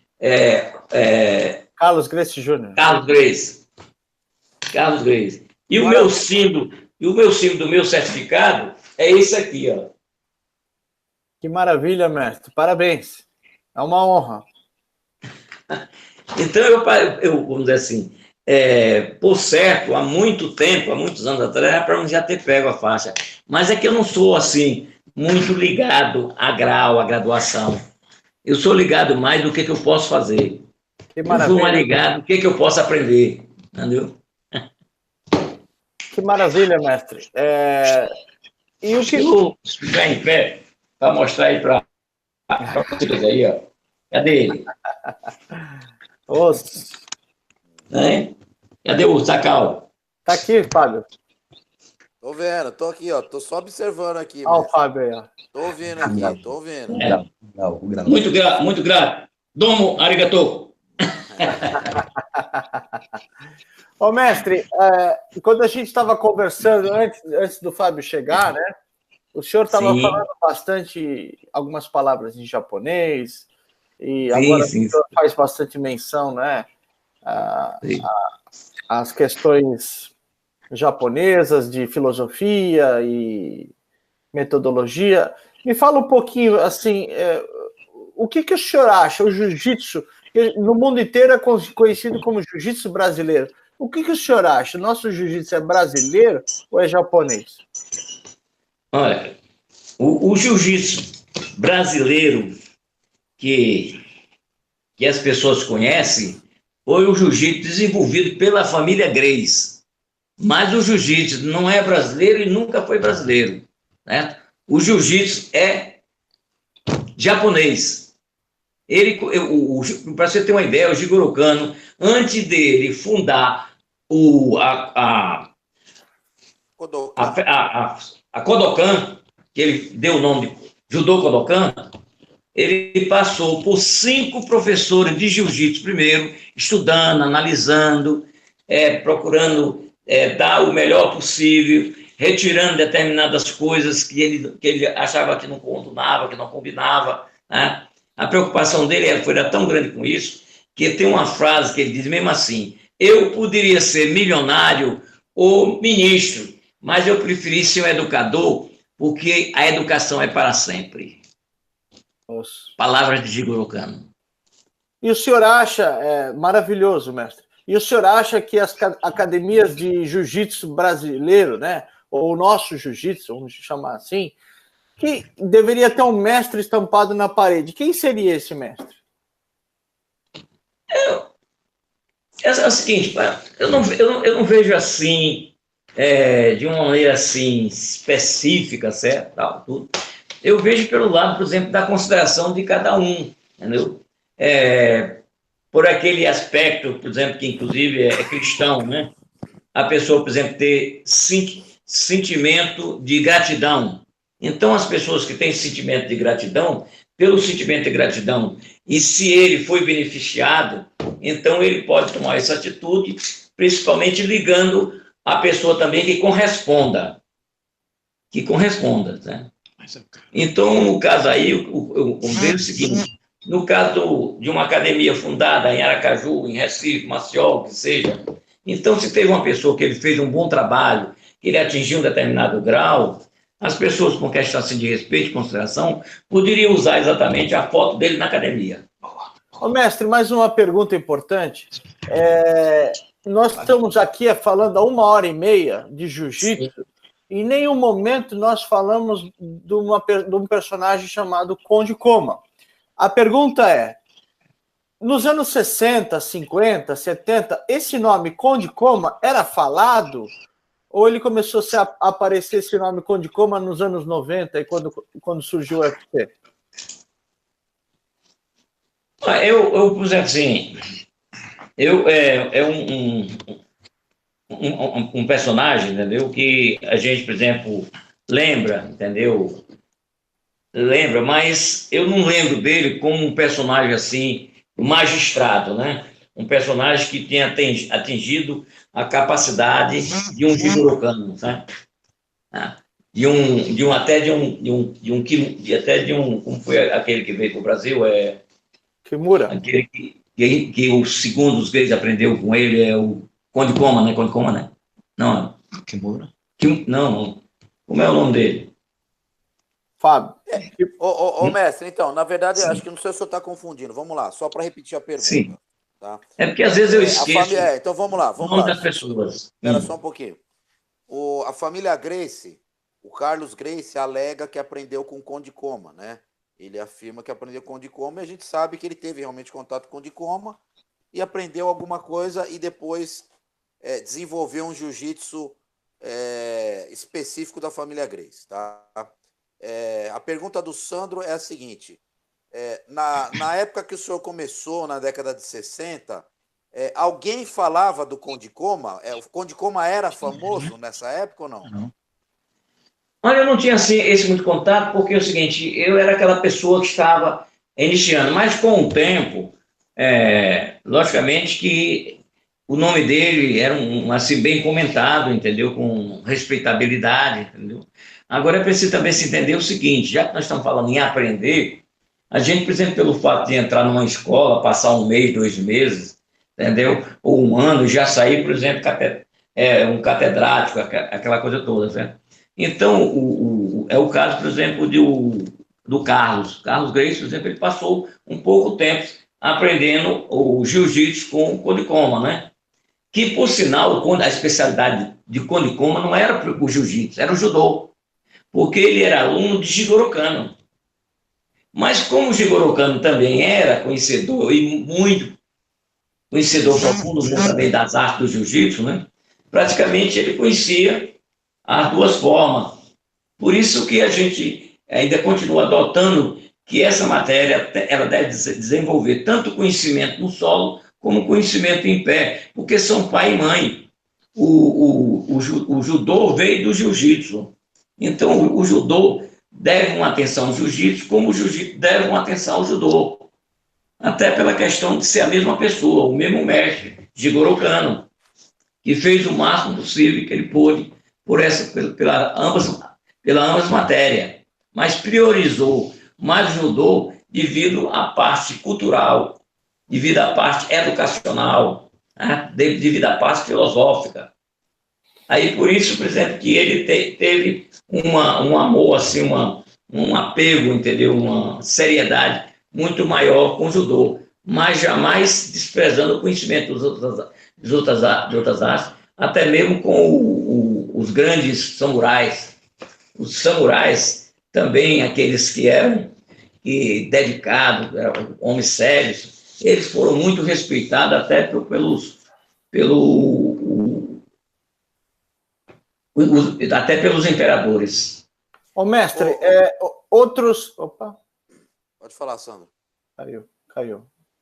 Carlos Grace Jr. Carlos Grace. E o meu símbolo do meu certificado é esse aqui, ó. Que maravilha, mestre. Parabéns. É uma honra. Então, eu vamos dizer assim, por certo, há muito tempo, há muitos anos atrás, era para já ter pego a faixa. Mas é que eu não sou, assim, muito ligado a grau, a graduação. Eu sou ligado mais do que eu posso fazer. Que maravilha. Eu sou mais ligado do que eu posso aprender. Entendeu? Que maravilha, mestre. E o que... Eu ficar em pé para mostrar aí para vocês aí, ó. Cadê ele? Cadê o Sacal? Tá aqui, Fábio. Tô vendo, tô aqui, ó. Tô só observando aqui. Olha o Fábio aí, ó. Tô ouvindo aqui, tô ouvindo. Muito grato. Domo arigatou. Ô, mestre, quando a gente estava conversando antes do Fábio chegar, né? O senhor estava falando bastante, algumas palavras em japonês, e agora o senhor faz bastante menção, né? As questões japonesas de filosofia e metodologia. Me fala um pouquinho, assim, o que o senhor acha, o jiu-jitsu, no mundo inteiro é conhecido como jiu-jitsu brasileiro. O que o senhor acha? O nosso jiu-jitsu é brasileiro ou é japonês? Olha, o jiu-jitsu brasileiro que as pessoas conhecem foi o jiu-jitsu desenvolvido pela família Grace. Mas o jiu-jitsu não é brasileiro e nunca foi brasileiro. Né? O jiu-jitsu é japonês. Para você ter uma ideia, o Jigoro Kano, antes dele fundar a Kodokan, que ele deu o nome de Judô Kodokan, ele passou por 5 professores de jiu-jitsu primeiro, estudando, analisando, procurando dar o melhor possível, retirando determinadas coisas que ele achava que não combinava, que não combinava, né? A preocupação dele era tão grande com isso, que tem uma frase que ele diz mesmo assim: eu poderia ser milionário ou ministro, mas eu preferi ser um educador, porque a educação é para sempre. Nossa. Palavras de Jigoro Kano. E o senhor acha, maravilhoso, mestre, e o senhor acha que as academias de jiu-jitsu brasileiro, né, ou o nosso jiu-jitsu, vamos chamar assim, que deveria ter um mestre estampado na parede? Quem seria esse mestre? É o seguinte, eu não vejo assim, de uma maneira assim, específica, certo? Tal, tudo. Eu vejo pelo lado, por exemplo, da consideração de cada um, entendeu? Por aquele aspecto, por exemplo, que inclusive é cristão, né? A pessoa, por exemplo, ter sentimento de gratidão. Então, as pessoas que têm sentimento de gratidão, pelo sentimento de gratidão, e se ele foi beneficiado, então ele pode tomar essa atitude, principalmente ligando a pessoa também que corresponda. Né? Então, no caso aí, eu vejo o seguinte: no caso de uma academia fundada em Aracaju, em Recife, Maceió, que seja, então, se teve uma pessoa que ele fez um bom trabalho, que ele atingiu um determinado grau, as pessoas, com questão assim, de respeito e consideração, poderiam usar exatamente a foto dele na academia. Ô, mestre, mais uma pergunta importante. Nós estamos aqui falando há 1h30 de jiu-jitsu, e em nenhum momento nós falamos de um personagem chamado Conde Koma. A pergunta é: nos anos 60, 50, 70, esse nome Conde Koma era falado? Ou ele começou a aparecer esse nome Conde Koma nos anos 90, e quando surgiu o UFC? Por exemplo, assim, um personagem, entendeu? Que a gente, por exemplo, lembra, entendeu? Lembra, mas eu não lembro dele como um personagem assim, magistrado, né? Um personagem que tenha atingido a capacidade de um Jigoro Kano, né? Como foi aquele que veio para o Brasil? Kimura. Aquele que o segundo dos gregos aprendeu com ele é o Conde Koma, né? Conde Koma, né? Não. Kimura? Não. Como é o nome dele? Fábio. Mestre, então, na verdade, sim, acho que não sei se o senhor está confundindo. Vamos lá, só para repetir a pergunta. Sim. Tá? É porque às vezes eu esqueço. Então vamos lá. Das pessoas. Espera só um pouquinho. A família Gracie, o Carlos Gracie alega que aprendeu com o Conde Koma, né? Ele afirma que aprendeu com o Conde Koma, e a gente sabe que ele teve realmente contato com o Conde Koma e aprendeu alguma coisa e depois desenvolveu um jiu-jitsu específico da família Gracie, tá? A pergunta do Sandro é a seguinte: na época que o senhor começou, na década de 60, alguém falava do Conde Koma? O Conde Koma era famoso nessa época ou não? Não. Olha, eu não tinha assim, esse muito contato, porque é o seguinte: eu era aquela pessoa que estava iniciando, mas com o tempo, logicamente que o nome dele era assim, bem comentado, entendeu? Com respeitabilidade, entendeu? Agora é preciso também se entender o seguinte: já que nós estamos falando em aprender, a gente, por exemplo, pelo fato de entrar numa escola, passar 1 mês, 2 meses, entendeu? Ou 1 ano, já sair, por exemplo, um catedrático, aquela coisa toda, certo? Então, é o caso, por exemplo, do Carlos. Carlos Gracie, por exemplo, ele passou um pouco tempo aprendendo o jiu-jitsu com o Conde Koma, né? Que, por sinal, a especialidade de Conde Koma não era o jiu-jitsu, era o judô, porque ele era aluno de Jigoro Kano. Mas como o Jigoro Kano também era conhecedor, e muito conhecedor profundo também das artes do jiu-jitsu, né? Praticamente ele conhecia as duas formas. Por isso que a gente ainda continua adotando que essa matéria ela deve desenvolver tanto conhecimento no solo como conhecimento em pé, porque são pai e mãe. O judô veio do jiu-jitsu. Então, o judô deve uma atenção ao jiu-jitsu, como o jiu-jitsu deve uma atenção ao judô. Até pela questão de ser a mesma pessoa, o mesmo mestre, Jigoro Kano, que fez o máximo possível que ele pôde pela ambas matérias, mas priorizou mais o judô devido à parte cultural, devido à parte educacional, né? Devido à parte filosófica. Aí, por isso, por exemplo, que ele teve um amor, assim, um apego, entendeu? Uma seriedade muito maior com o judô, mas jamais desprezando o conhecimento das outras artes, até mesmo com os grandes samurais. Os samurais, também aqueles que eram dedicados, eram homens sérios, eles foram muito respeitados até até pelos imperadores. Ô, mestre, outros... Opa. Pode falar, Sandro. Caiu.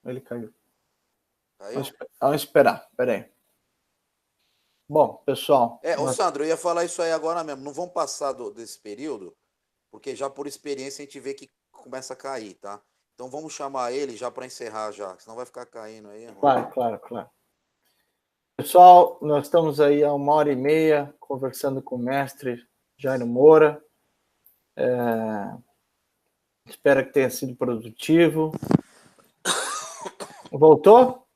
Ele caiu. Caiu? Vamos esperar, peraí. Bom, pessoal... Ô, Sandro, eu ia falar isso aí agora mesmo. Não vamos passar desse período, porque já por experiência a gente vê que começa a cair, tá? Então vamos chamar ele já para encerrar já, senão vai ficar caindo aí. Claro. Pessoal, nós estamos aí há 1h30 conversando com o mestre Jairo Moura. Espero que tenha sido produtivo. Voltou?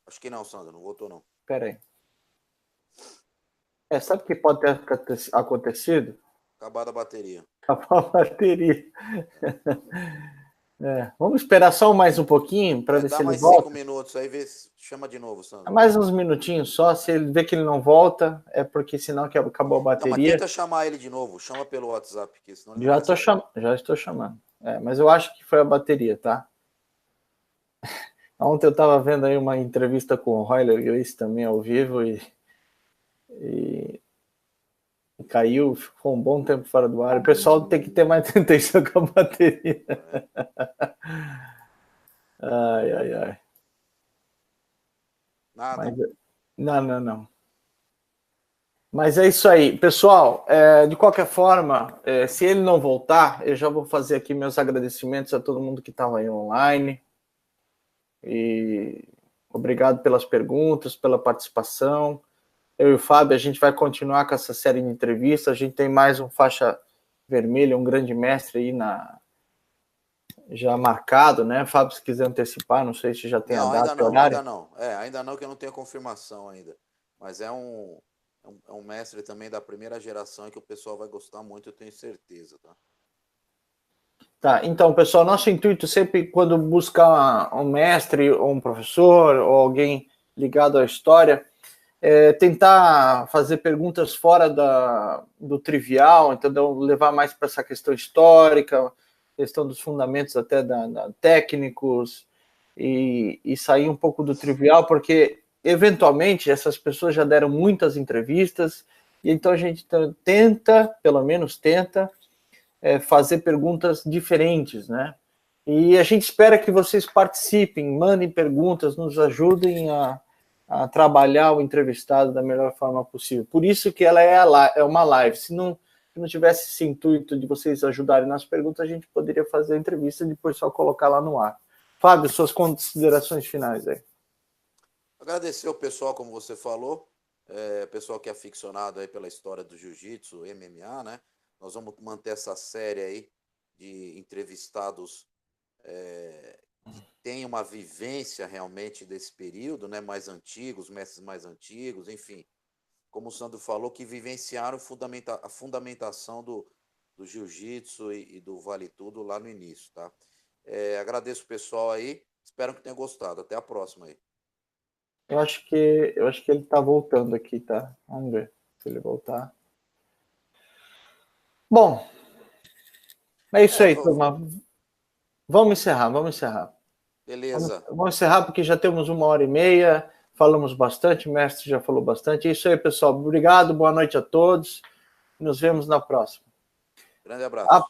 Acho que não, Sandro, não voltou não. Espera aí. Sabe o que pode ter acontecido? Acabada a bateria. Acabou a bateria. Vamos esperar só mais um pouquinho para ver se ele volta. Dá mais 5 minutos aí, chama de novo, Sandro. Mais uns minutinhos só. Se ele ver que ele não volta, é porque senão que acabou a bateria. Não, mas tenta chamar ele de novo. Chama pelo WhatsApp. Porque senão ele já estou chamando. Mas eu acho que foi a bateria, tá? Ontem eu estava vendo aí uma entrevista com o Royler Gracie também ao vivo e caiu, ficou um bom tempo fora do ar. O pessoal tem que ter mais atenção com a bateria. Ai. Nada. Não. Mas é isso aí. Pessoal, de qualquer forma, se ele não voltar, eu já vou fazer aqui meus agradecimentos a todo mundo que estava aí online. E obrigado pelas perguntas, pela participação. Eu e o Fábio, a gente vai continuar com essa série de entrevistas. A gente tem mais um faixa vermelha, um grande mestre aí já marcado, né? Fábio, se quiser antecipar, não sei se já tem a data e horário. Ainda não, que eu não tenho confirmação ainda. Mas é um mestre também da primeira geração que o pessoal vai gostar muito, eu tenho certeza, tá? Tá, então, pessoal, nosso intuito sempre, quando buscar um mestre, ou um professor, ou alguém ligado à história, é tentar fazer perguntas fora do trivial, entendeu? Levar mais para essa questão histórica, questão dos fundamentos até técnicos, e sair um pouco do trivial, porque, eventualmente, essas pessoas já deram muitas entrevistas, e então a gente pelo menos tenta, fazer perguntas diferentes, né? E a gente espera que vocês participem, mandem perguntas, nos ajudem a trabalhar o entrevistado da melhor forma possível. Por isso que ela é uma live. Se não tivesse esse intuito de vocês ajudarem nas perguntas, a gente poderia fazer a entrevista e depois só colocar lá no ar. Fábio, suas considerações finais aí. Agradecer ao pessoal, como você falou, pessoal que é aficionado aí pela história do jiu-jitsu, MMA, né? Nós vamos manter essa série aí de entrevistados que têm uma vivência realmente desse período, né? Mais antigos, mestres mais antigos, enfim. Como o Sandro falou, que vivenciaram a fundamentação do jiu-jitsu e do Vale Tudo lá no início, tá? Agradeço o pessoal aí, espero que tenham gostado. Até a próxima aí. Eu acho que ele está voltando aqui, tá? Vamos ver se ele voltar. Bom, é isso aí, turma. Vamos encerrar. Beleza. Vamos encerrar porque já temos 1h30, falamos bastante, o mestre já falou bastante. É isso aí, pessoal. Obrigado, boa noite a todos. Nos vemos na próxima. Grande abraço.